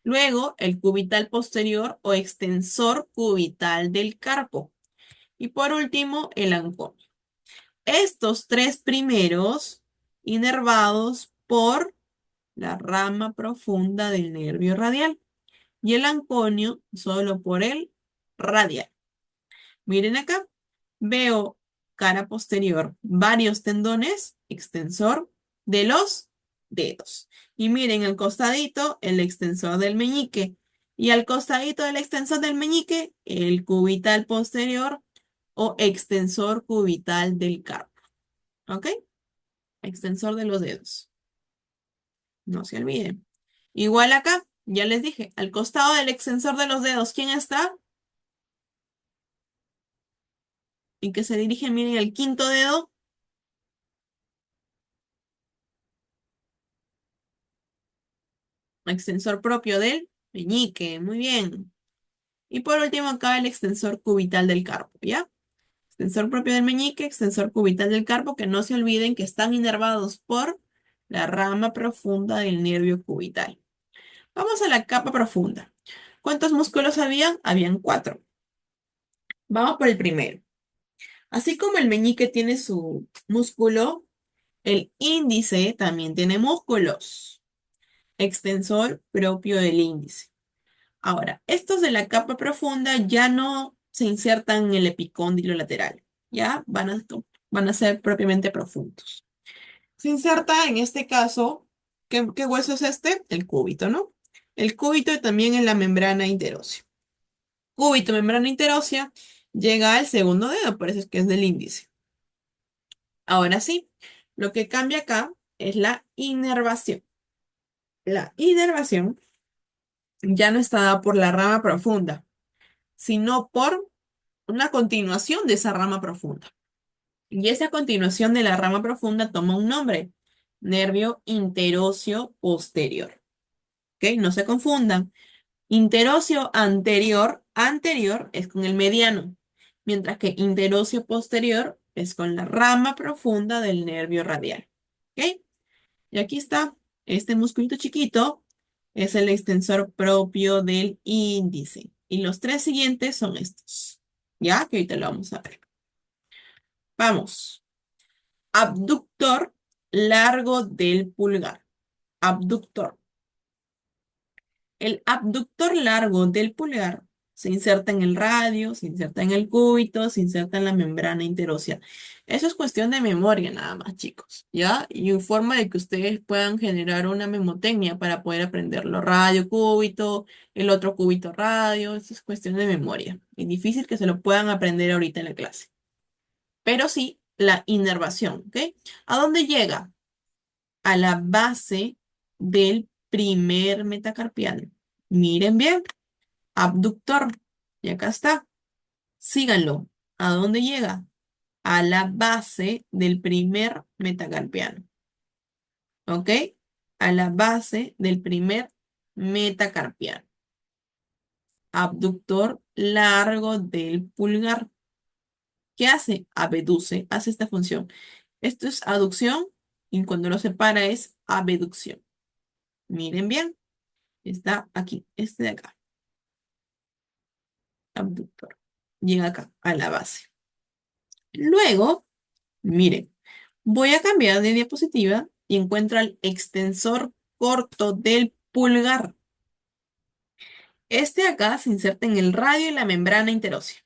Luego, el cubital posterior o extensor cubital del carpo. Y por último, el anconio. Estos tres primeros inervados por la rama profunda del nervio radial y el anconio solo por el radial. Miren acá, veo cara posterior, varios tendones, extensor de los dedos. Y miren el costadito, el extensor del meñique. Y al costadito del extensor del meñique, el cubital posterior o extensor cubital del carpo. ¿Ok? Extensor de los dedos. No se olviden. Igual acá, ya les dije, al costado del extensor de los dedos, ¿quién está? Y que se dirige, miren, el quinto dedo, extensor propio del meñique. Muy bien. Y por último, acá el extensor cubital del carpo, ¿ya? Extensor propio del meñique, extensor cubital del carpo, que no se olviden que están inervados por la rama profunda del nervio cubital. Vamos a la capa profunda. ¿Cuántos músculos habían? Habían cuatro. Vamos por el primero. Así como el meñique tiene su músculo, el índice también tiene músculos. Extensor propio del índice. Ahora, estos de la capa profunda ya no se insertan en el epicóndilo lateral. Ya van a ser propiamente profundos. Se inserta en este caso, ¿qué hueso es este? El cúbito, ¿no? El cúbito también en la membrana interósea. Cúbito, membrana interósea, llega al segundo dedo, por eso es que es del índice. Ahora sí, lo que cambia acá es la inervación. La inervación ya no está dada por la rama profunda, sino por una continuación de esa rama profunda. Y esa continuación de la rama profunda toma un nombre, nervio interóseo posterior. ¿Ok? No se confundan. Interóseo anterior, anterior es con el mediano, mientras que interóseo posterior es con la rama profunda del nervio radial. ¿Ok? Y aquí está, este musculito chiquito es el extensor propio del índice. Y los tres siguientes son estos. ¿Ya? Que ahorita lo vamos a ver. Vamos. abductor largo del pulgar. Abductor. El abductor largo del pulgar se inserta en el radio, se inserta en el cúbito, se inserta en la membrana interósea. Eso es cuestión de memoria nada más, chicos, ¿ya? Y en forma de que ustedes puedan generar una memotecnia para poder aprenderlo. Radio, cúbito, el otro cúbito, radio. Eso es cuestión de memoria. Es difícil que se lo puedan aprender ahorita en la clase. Pero sí, la inervación, ¿ok? ¿A dónde llega? A la base del primer metacarpiano. Miren bien, abductor. Y acá está. Síganlo. ¿A dónde llega? A la base del primer metacarpiano. ¿Ok? A la base del primer metacarpiano. Abductor largo del pulgar. ¿Qué hace? Abduce. Hace esta función. Esto es aducción y cuando lo separa es abducción. Miren bien. Está aquí. Este de acá. Abductor. Llega acá, a la base. Luego, miren, voy a cambiar de diapositiva y encuentro el extensor corto del pulgar. Este acá se inserta en el radio y la membrana interósea.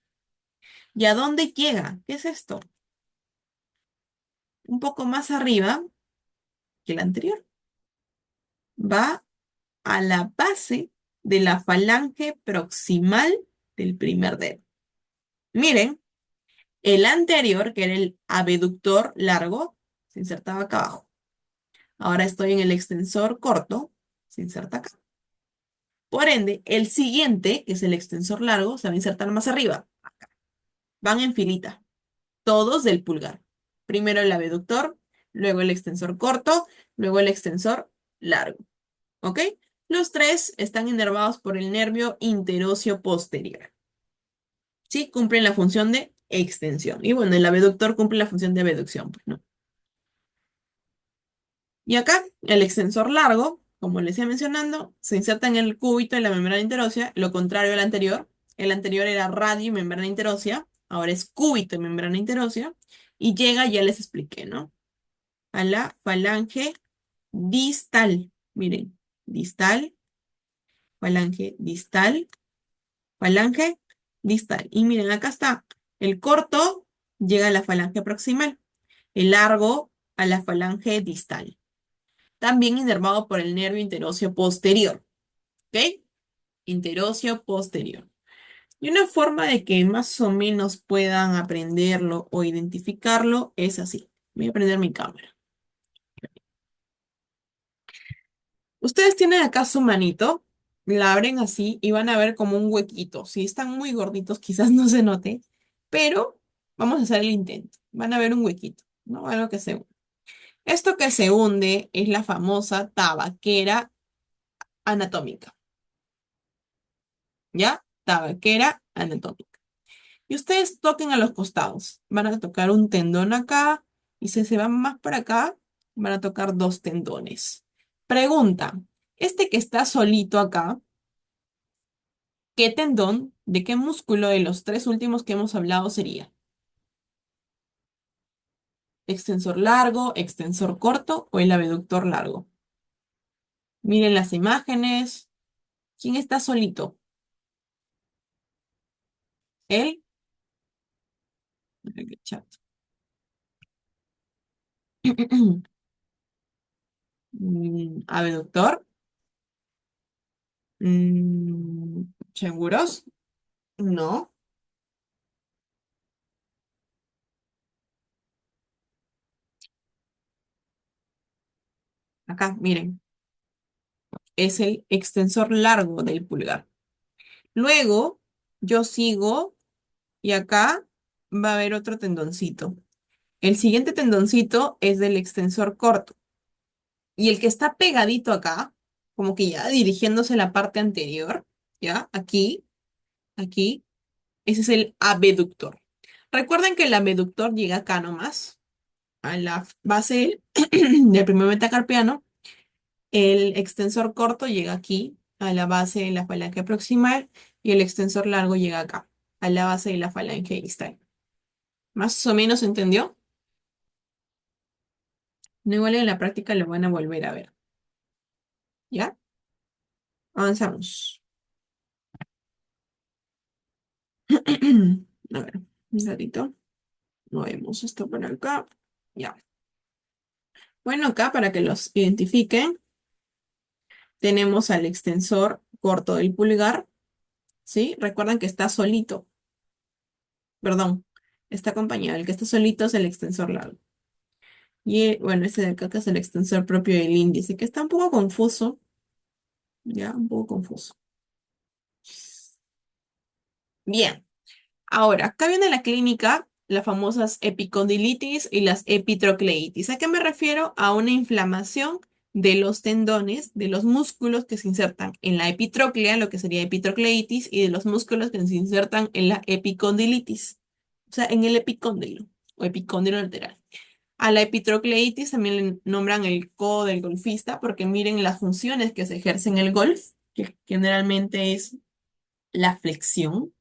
¿Y a dónde llega? ¿Qué es esto? Un poco más arriba que el anterior. Va a la base de la falange proximal del primer dedo. Miren, el anterior, que era el abductor largo, se insertaba acá abajo. Ahora estoy en el extensor corto, se inserta acá. Por ende, el siguiente, que es el extensor largo, se va a insertar más arriba. Van en filita, todos del pulgar. Primero el abductor, luego el extensor corto, luego el extensor largo. ¿Ok? Los tres están inervados por el nervio interóseo posterior. ¿Sí? Cumplen la función de extensión. Y bueno, el abductor cumple la función de abducción, pues, ¿no? Y acá, el extensor largo, como les iba mencionando, se inserta en el cúbito de la membrana interósea, lo contrario al anterior. El anterior era radio y membrana interósea, ahora es cúbito y membrana interósea, y llega, ya les expliqué, ¿no? A la falange distal. Miren, distal, falange distal, falange distal. Y miren, acá está. El corto llega a la falange proximal, el largo a la falange distal. También inervado por el nervio interóseo posterior. ¿Ok? Interóseo posterior. Y una forma de que más o menos puedan aprenderlo o identificarlo es así. Voy a prender mi cámara. Ustedes tienen acá su manito, la abren así y van a ver como un huequito. Si están muy gorditos, quizás no se note, pero vamos a hacer el intento. Van a ver un huequito, ¿no? Algo que se hunde. Esto que se hunde es la famosa tabaquera anatómica. ¿Ya? Tabaquera anatómica. Y ustedes toquen a los costados. Van a tocar un tendón acá y si se van más para acá, van a tocar dos tendones. Pregunta, este que está solito acá, ¿qué tendón de qué músculo de los tres últimos que hemos hablado sería? ¿Extensor largo, extensor corto o el abductor largo? Miren las imágenes. ¿Quién está solito? ¿Él? El chat. ¿Abductor? ¿Seguros? No. Acá, miren. Es el extensor largo del pulgar. Luego, yo sigo y acá va a haber otro tendoncito. El siguiente tendoncito es del extensor corto. Y el que está pegadito acá, como que ya dirigiéndose a la parte anterior, ¿ya? Aquí, ese es el abductor. Recuerden que el abductor llega acá nomás, a la base del primer metacarpiano. El extensor corto llega aquí, a la base de la falange proximal, y el extensor largo llega acá, a la base de la falange distal. ¿Más o menos entendió? No, igual en la práctica lo van a volver a ver. ¿Ya? Avanzamos. A ver, un ratito. Movemos esto por acá. Ya. Bueno, acá para que los identifiquen, tenemos al extensor corto del pulgar, ¿sí? Recuerdan que está solito, perdón, está acompañado. El que está solito es el extensor largo. Y bueno, este de acá que es el extensor propio del índice, que está un poco confuso, ya, un poco confuso. Bien. Ahora, acá viene la clínica, las famosas epicondilitis y las epitrocleitis. ¿A qué me refiero? A una inflamación de los tendones, de los músculos que se insertan en la epitróclea, lo que sería epitrocleitis, y de los músculos que se insertan en la epicondilitis, o sea, en el epicóndilo o epicóndilo lateral. A la epitrocleitis también le nombran el codo del golfista porque miren las funciones que se ejercen en el golf, que generalmente es la flexión,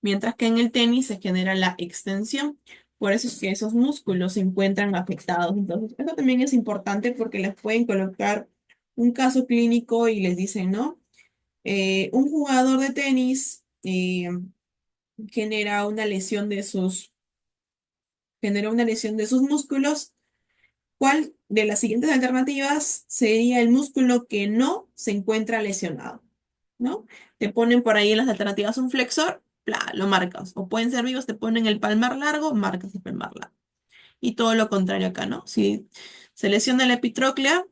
mientras que en el tenis se genera la extensión. Por eso es que esos músculos se encuentran afectados. Entonces, eso también es importante porque les pueden colocar un caso clínico y les dicen, ¿no? Un jugador de tenis genera una lesión genera una lesión de sus músculos. ¿Cuál de las siguientes alternativas sería el músculo que no se encuentra lesionado? ¿No? Te ponen por ahí en las alternativas un flexor, bla, lo marcas. O pueden ser vivos, te ponen el palmar largo, marcas el palmar largo. Y todo lo contrario acá, ¿no? Si se lesiona la epitróclea,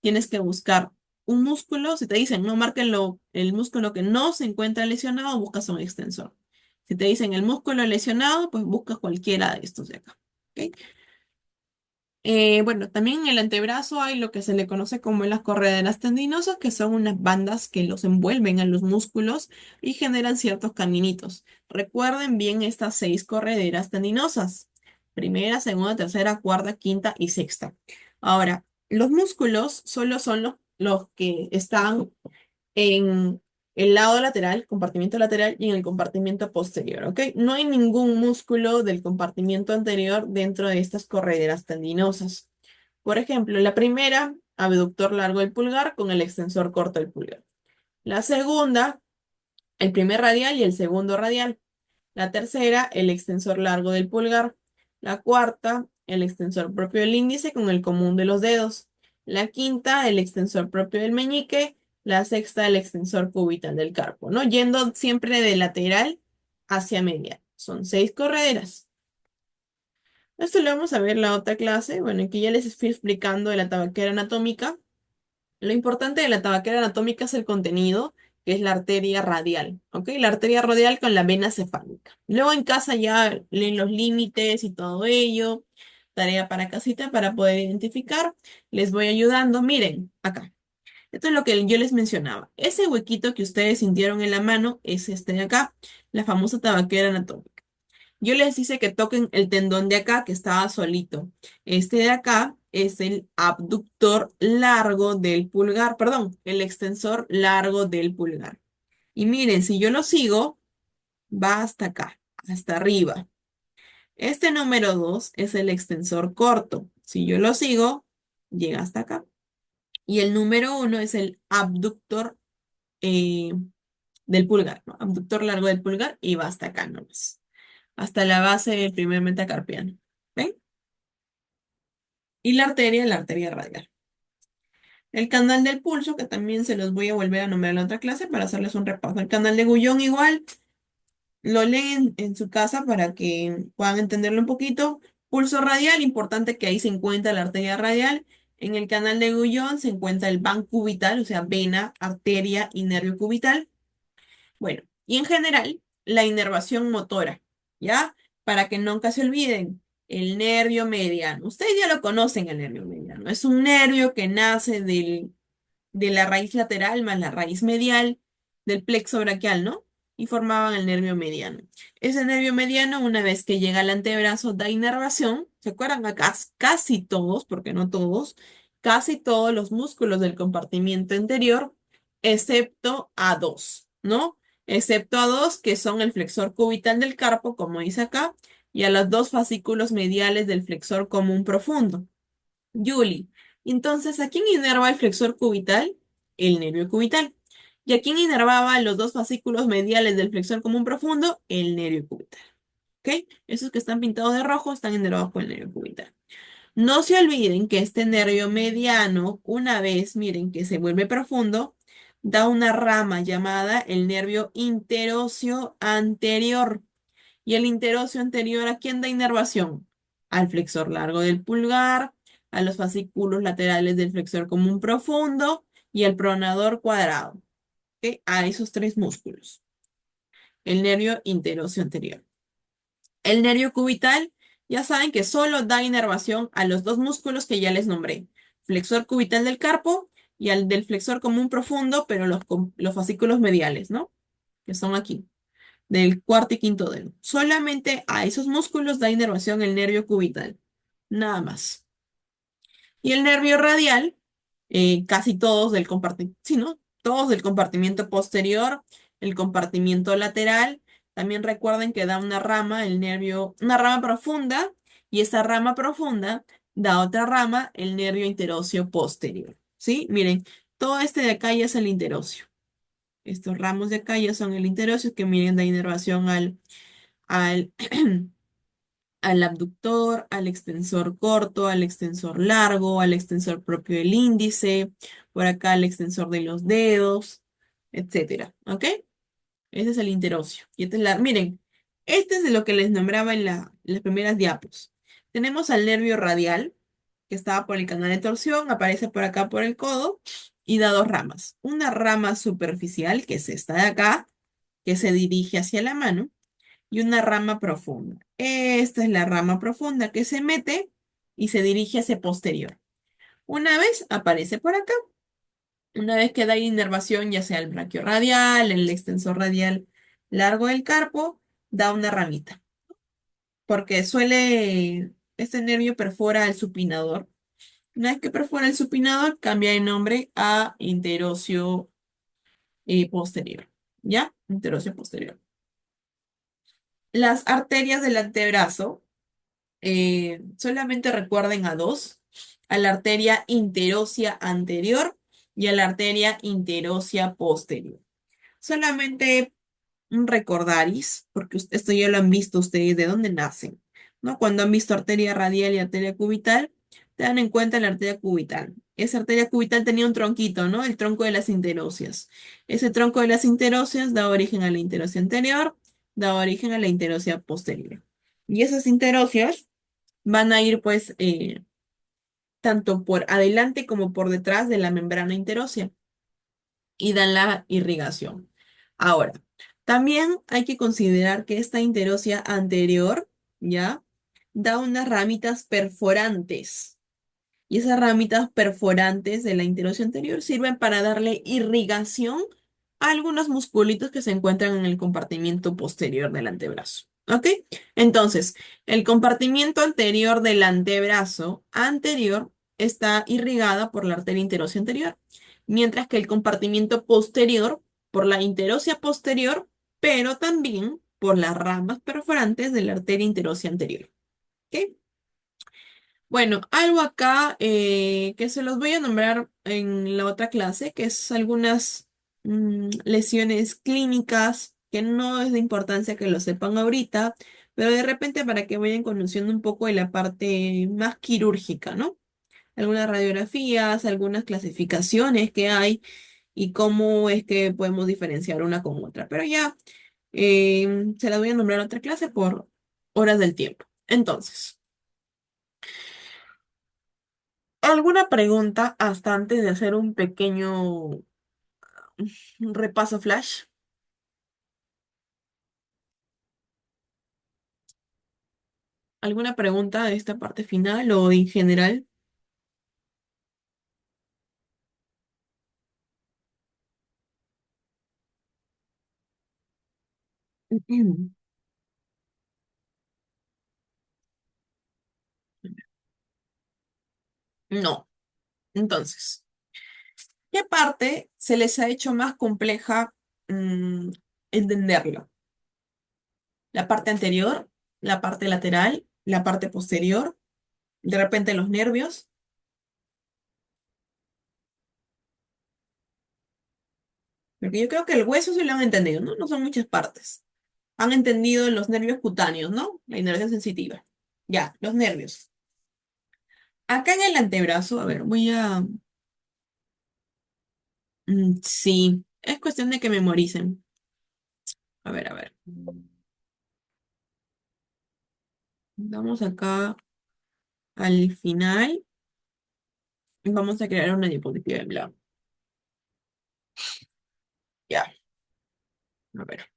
tienes que buscar un músculo. Si te dicen no marquen el músculo que no se encuentra lesionado, buscas un extensor. Si te dicen el músculo lesionado, pues buscas cualquiera de estos de acá. ¿Ok? Bueno, también en el antebrazo hay lo que se le conoce como las correderas tendinosas, que son unas bandas que los envuelven a los músculos y generan ciertos caminitos. Recuerden bien estas 6 correderas tendinosas. Primera, segunda, tercera, cuarta, quinta y sexta. Ahora, los músculos solo son los que están en el lado lateral, compartimiento lateral y en el compartimiento posterior, ¿ok? No hay ningún músculo del compartimiento anterior dentro de estas correderas tendinosas. Por ejemplo, la primera, abductor largo del pulgar con el extensor corto del pulgar. La segunda, el primer radial y el segundo radial. La tercera, el extensor largo del pulgar. La cuarta, el extensor propio del índice con el común de los dedos. La quinta, el extensor propio del meñique. La sexta, el extensor cubital del carpo, ¿no? Yendo siempre de lateral hacia medial. Son 6 correderas. Esto lo vamos a ver en la otra clase. Bueno, aquí ya les estoy explicando de la tabaquera anatómica. Lo importante de la tabaquera anatómica es el contenido, que es la arteria radial, ¿ok? La arteria radial con la vena cefálica. Luego en casa ya leen los límites y todo ello. Tarea para casita para poder identificar. Les voy ayudando. Miren, acá. Esto es lo que yo les mencionaba. Ese huequito que ustedes sintieron en la mano es este de acá, la famosa tabaquera anatómica. Yo les hice que toquen el tendón de acá que estaba solito. Este de acá es el abductor largo del pulgar, perdón, el extensor largo del pulgar. Y miren, si yo lo sigo, va hasta acá, hasta arriba. Este número 2 es el extensor corto. Si yo lo sigo, llega hasta acá. Y el número 1 es el abductor eh, del pulgar, ¿no? Abductor largo del pulgar y va hasta acá nomás, hasta la base del primer metacarpiano. ¿Ven? Y la arteria radial. El canal del pulso, que también se los voy a volver a nombrar en la otra clase para hacerles un repaso. El canal de Gullón igual, lo leen en su casa para que puedan entenderlo un poquito. Pulso radial, importante que ahí se encuentra la arteria radial. En el canal de Gullón se encuentra el van cubital, o sea, vena, arteria y nervio cubital. Bueno, y en general, la inervación motora, ¿ya? Para que nunca se olviden, el nervio mediano. Ustedes ya lo conocen, el nervio mediano. Es un nervio que nace de la raíz lateral más la raíz medial del plexo braquial, ¿no? Y formaban el nervio mediano. Ese nervio mediano, una vez que llega al antebrazo, da inervación. ¿Se acuerdan? Acá casi todos, porque no todos, casi todos los músculos del compartimiento anterior, excepto a dos, ¿no? Excepto a dos, que son el flexor cubital del carpo, como dice acá, y a los dos fascículos mediales del flexor común profundo. Julie. Entonces, ¿a quién inerva el flexor cubital? El nervio cubital. ¿Y a quién inervaba los dos fascículos mediales del flexor común profundo? El nervio cubital. ¿Ok? Esos que están pintados de rojo están inervados por el nervio cubital. No se olviden que este nervio mediano, una vez, miren, que se vuelve profundo, da una rama llamada el nervio interóseo anterior. Y el interóseo anterior, ¿a quién da inervación? Al flexor largo del pulgar, a los fascículos laterales del flexor común profundo y al pronador cuadrado. ¿Ok? A esos tres músculos. El nervio interóseo anterior. El nervio cubital, ya saben que solo da inervación a los dos músculos que ya les nombré. Flexor cubital del carpo y al del flexor común profundo, pero los fascículos mediales, ¿no? Que son aquí, del cuarto y quinto dedo. Solamente a esos músculos da inervación el nervio cubital. Nada más. Y el nervio radial, casi todos del compartimiento, sí, ¿no? Todos del compartimiento posterior, el compartimiento lateral. También recuerden que da una rama, el nervio, una rama profunda, y esa rama profunda da otra rama, el nervio interóseo posterior. ¿Sí? Miren, todo este de acá ya es el interóseo. Estos ramos de acá ya son el interóseo, que miren, da inervación al al abductor, al extensor corto, al extensor largo, al extensor propio del índice, por acá al extensor de los dedos, etcétera. ¿Ok? Ese es el interóseo. Y esta es miren, este es de lo que les nombraba en las primeras diapos. Tenemos al nervio radial, que estaba por el canal de torsión, aparece por acá por el codo, y da dos ramas. Una rama superficial, que es esta de acá, que se dirige hacia la mano, y una rama profunda. Esta es la rama profunda que se mete y se dirige hacia posterior. Una vez aparece por acá, una vez que da inervación, ya sea el braquiorradial, el extensor radial largo del carpo, da una ramita, porque este nervio perfora el supinador. Una vez que perfora el supinador, cambia de nombre a interóseo posterior. ¿Ya? Interóseo posterior. Las arterias del antebrazo solamente recuerden a dos, a la arteria interósea anterior y a la arteria interósea posterior. Solamente un recordaris, porque esto ya lo han visto ustedes de dónde nacen, ¿no? Cuando han visto arteria radial y arteria cubital, tengan en cuenta la arteria cubital. Esa arteria cubital tenía un tronquito, ¿no? El tronco de las interóseas. Ese tronco de las interóseas da origen a la interósea anterior, da origen a la interósea posterior. Y esas interóseas van a ir pues tanto por adelante como por detrás de la membrana interósea y dan la irrigación. Ahora, también hay que considerar que esta interósea anterior, ¿ya? Da unas ramitas perforantes. Y esas ramitas perforantes de la interósea anterior sirven para darle irrigación a algunos musculitos que se encuentran en el compartimiento posterior del antebrazo. ¿Ok? Entonces, el compartimiento anterior del antebrazo anterior está irrigada por la arteria interósea anterior, mientras que el compartimiento posterior por la interósea posterior, pero también por las ramas perforantes de la arteria interósea anterior. ¿Ok? Bueno, algo acá que se los voy a nombrar en la otra clase, que es algunas lesiones clínicas que no es de importancia que lo sepan ahorita, pero de repente para que vayan conociendo un poco de la parte más quirúrgica, ¿no? Algunas radiografías, algunas clasificaciones que hay y cómo es que podemos diferenciar una con otra. Pero ya se las voy a nombrar en otra clase por horas del tiempo. Entonces. ¿Alguna pregunta hasta antes de hacer un pequeño repaso flash? ¿Alguna pregunta de esta parte final o en general? No. Entonces, ¿qué parte se les ha hecho más compleja mm, entenderlo? ¿La parte anterior? ¿La parte lateral? ¿La parte posterior? ¿De repente los nervios? Porque yo creo que el hueso sí lo han entendido, ¿no? No son muchas partes. Han entendido los nervios cutáneos, ¿no? La inervación sensitiva. Ya, los nervios. Acá en el antebrazo, a ver, sí, es cuestión de que memoricen. A ver. Vamos acá al final. Vamos a crear una diapositiva en blanco. Ya, a ver.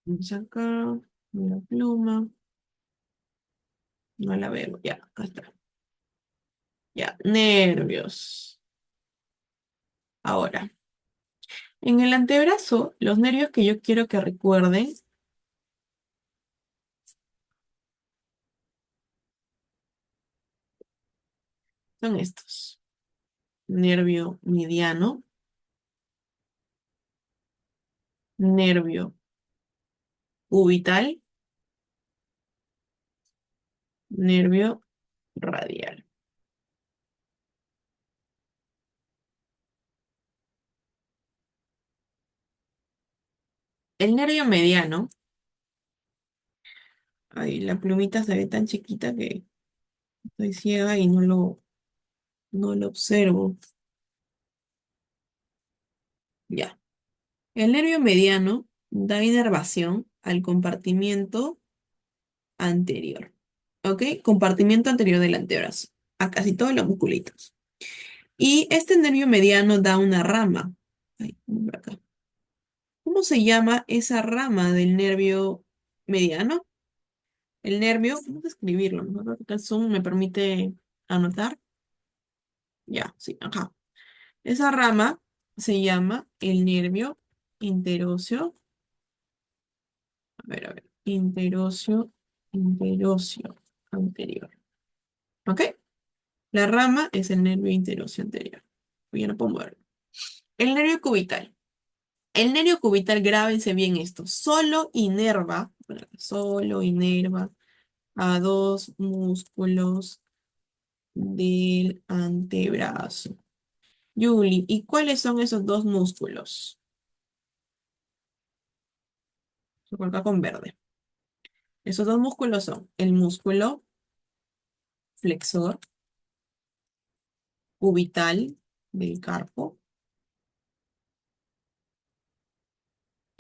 Vamos acá. Una pluma. No la veo. Ya, acá está. Ya, nervios. Ahora, en el antebrazo, los nervios que yo quiero que recuerden son estos. Nervio mediano, nervio cubital, nervio radial. El nervio mediano, ay, la plumita se ve tan chiquita que estoy ciega y no lo observo. Ya. El nervio mediano da inervación al compartimiento anterior. ¿Ok? Compartimiento anterior del antebrazo. A casi todos los musculitos. Y este nervio mediano da una rama. Ay, por acá. ¿Cómo se llama esa rama del nervio mediano? El nervio, ¿cómo escribirlo? No creo que el Zoom me permite anotar. Ya, sí, ajá. Esa rama se llama el nervio interóseo. A ver, interóseo anterior. ¿Ok? La rama es el nervio interóseo anterior. Ya no puedo moverlo. El nervio cubital. El nervio cubital, grábense bien esto, solo inerva a dos músculos del antebrazo. Yuli, ¿y cuáles son esos dos músculos? Se coloca con verde. Esos dos músculos son el músculo flexor cubital del carpo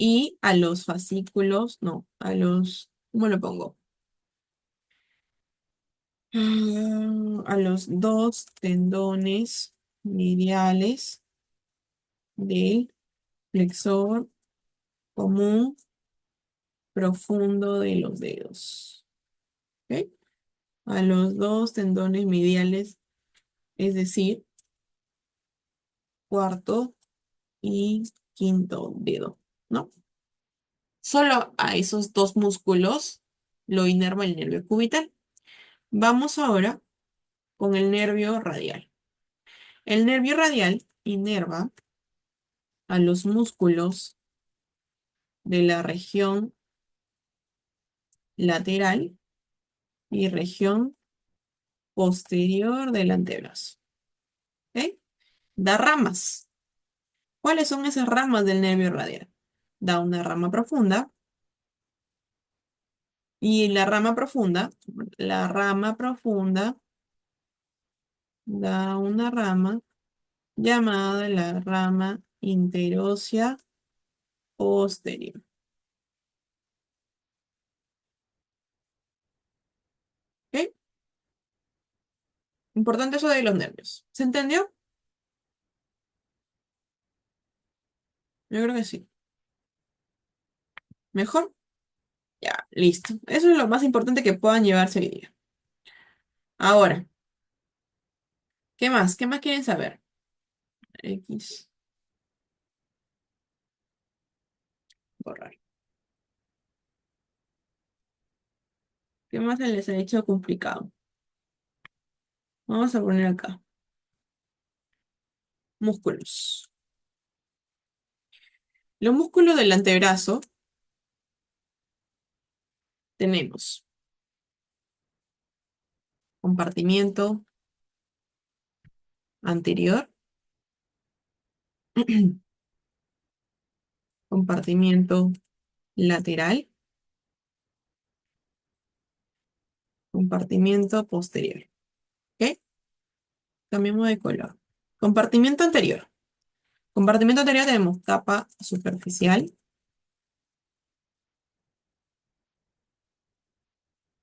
y a los fascículos, no, ¿cómo lo pongo? A los dos tendones mediales del flexor común profundo de los dedos. ¿Ok? A los dos tendones mediales, es decir, cuarto y quinto dedo, ¿no? Solo a esos dos músculos lo inerva el nervio cubital. Vamos ahora con el nervio radial. El nervio radial inerva a los músculos de la región lateral y región posterior del antebrazo. ¿Ok? Da ramas. ¿Cuáles son esas ramas del nervio radial? Da una rama profunda y la rama profunda da una rama llamada la rama interósea posterior. ¿Ok? Importante eso de los nervios. ¿Se entendió? Yo creo que sí. ¿Mejor? Ya, listo. Eso es lo más importante que puedan llevarse hoy día. Ahora, ¿qué más? ¿Qué más quieren saber? X, borrar. ¿Qué más se les ha hecho complicado? Vamos a poner acá. Músculos. Los músculos del antebrazo tenemos compartimiento anterior, Compartimiento lateral, compartimiento posterior. ¿Ok? Cambiemos de color. Compartimiento anterior. Compartimiento anterior tenemos capa superficial,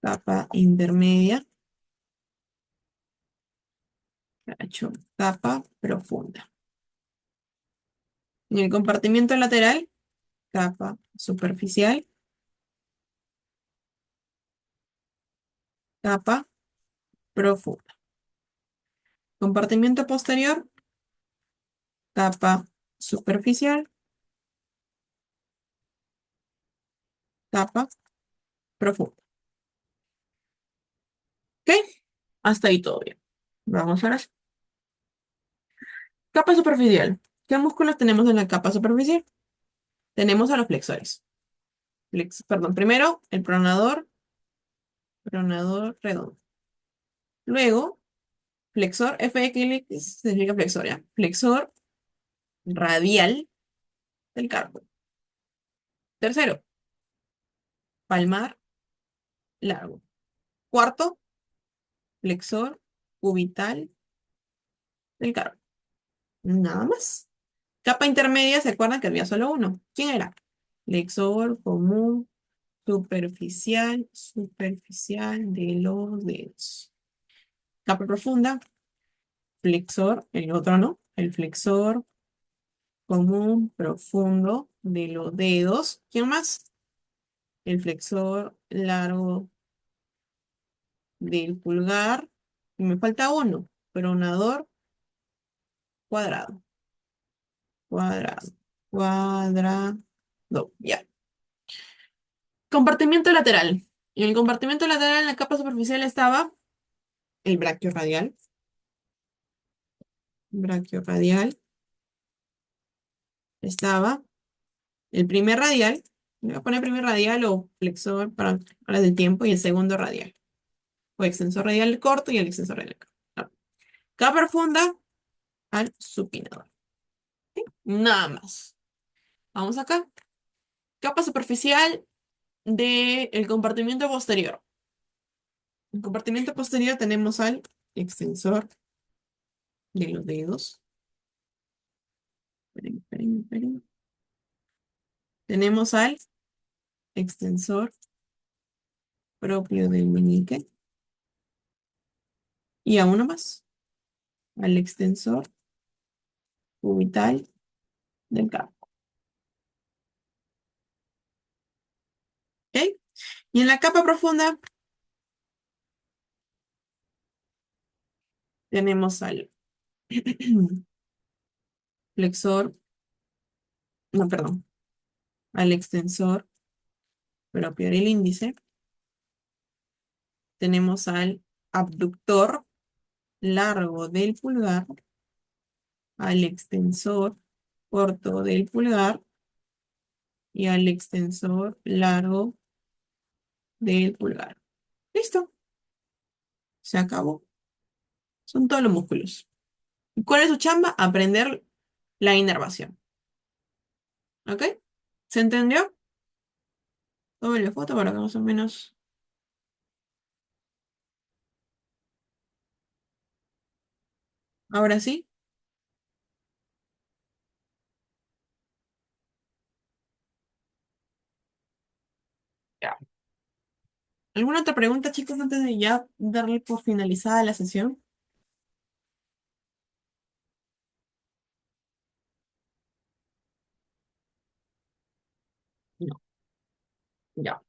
capa intermedia, cacho, capa profunda. En el compartimiento lateral, capa superficial, capa profunda. Compartimiento posterior, capa superficial, capa profunda. ¿Ok? Hasta ahí todo bien. Vamos a ver. Capa superficial. ¿Qué músculos tenemos en la capa superficial? Tenemos a los flexores. Perdón, primero el pronador redondo. Luego, flexor FX significa flexor, ¿ya? Flexor radial del carpo. Tercero, palmar largo. Cuarto, flexor cubital del carpo. Nada más. Capa intermedia, ¿se acuerdan que había solo uno? ¿Quién era? Flexor común superficial de los dedos. Capa profunda, flexor, el otro no, el flexor común profundo de los dedos. ¿Quién más? El flexor largo del pulgar. Y me falta uno, pronador cuadrado, cuadrado, cuadrado. Ya. Compartimiento lateral. En el compartimiento lateral, en la capa superficial estaba el braquio radial. Braquio radial. Estaba el primer radial. Le voy a poner primer radial o flexor para el tiempo y el segundo radial. O extensor radial corto y el extensor radial corto. No. Capa profunda al supinador. Nada más. Vamos acá. Capa superficial del compartimiento posterior. En el compartimiento posterior tenemos al extensor de los dedos. Esperen, esperen, esperen. Tenemos al extensor propio del meñique. Y a uno más, al extensor cubital del carpo. ¿Ok? Y en la capa profunda tenemos al flexor, no, perdón, al extensor propio del índice. Tenemos al abductor largo del pulgar, al extensor corto del pulgar y al extensor largo del pulgar. Listo, se acabó. Son todos los músculos. ¿Y cuál es su chamba? Aprender la inervación. ¿Ok? ¿Se entendió? Doble foto para que más o menos. Ahora sí. Ya. ¿Alguna otra pregunta, chicos, antes de ya darle por finalizada la sesión? No. Ya.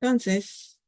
Entonces.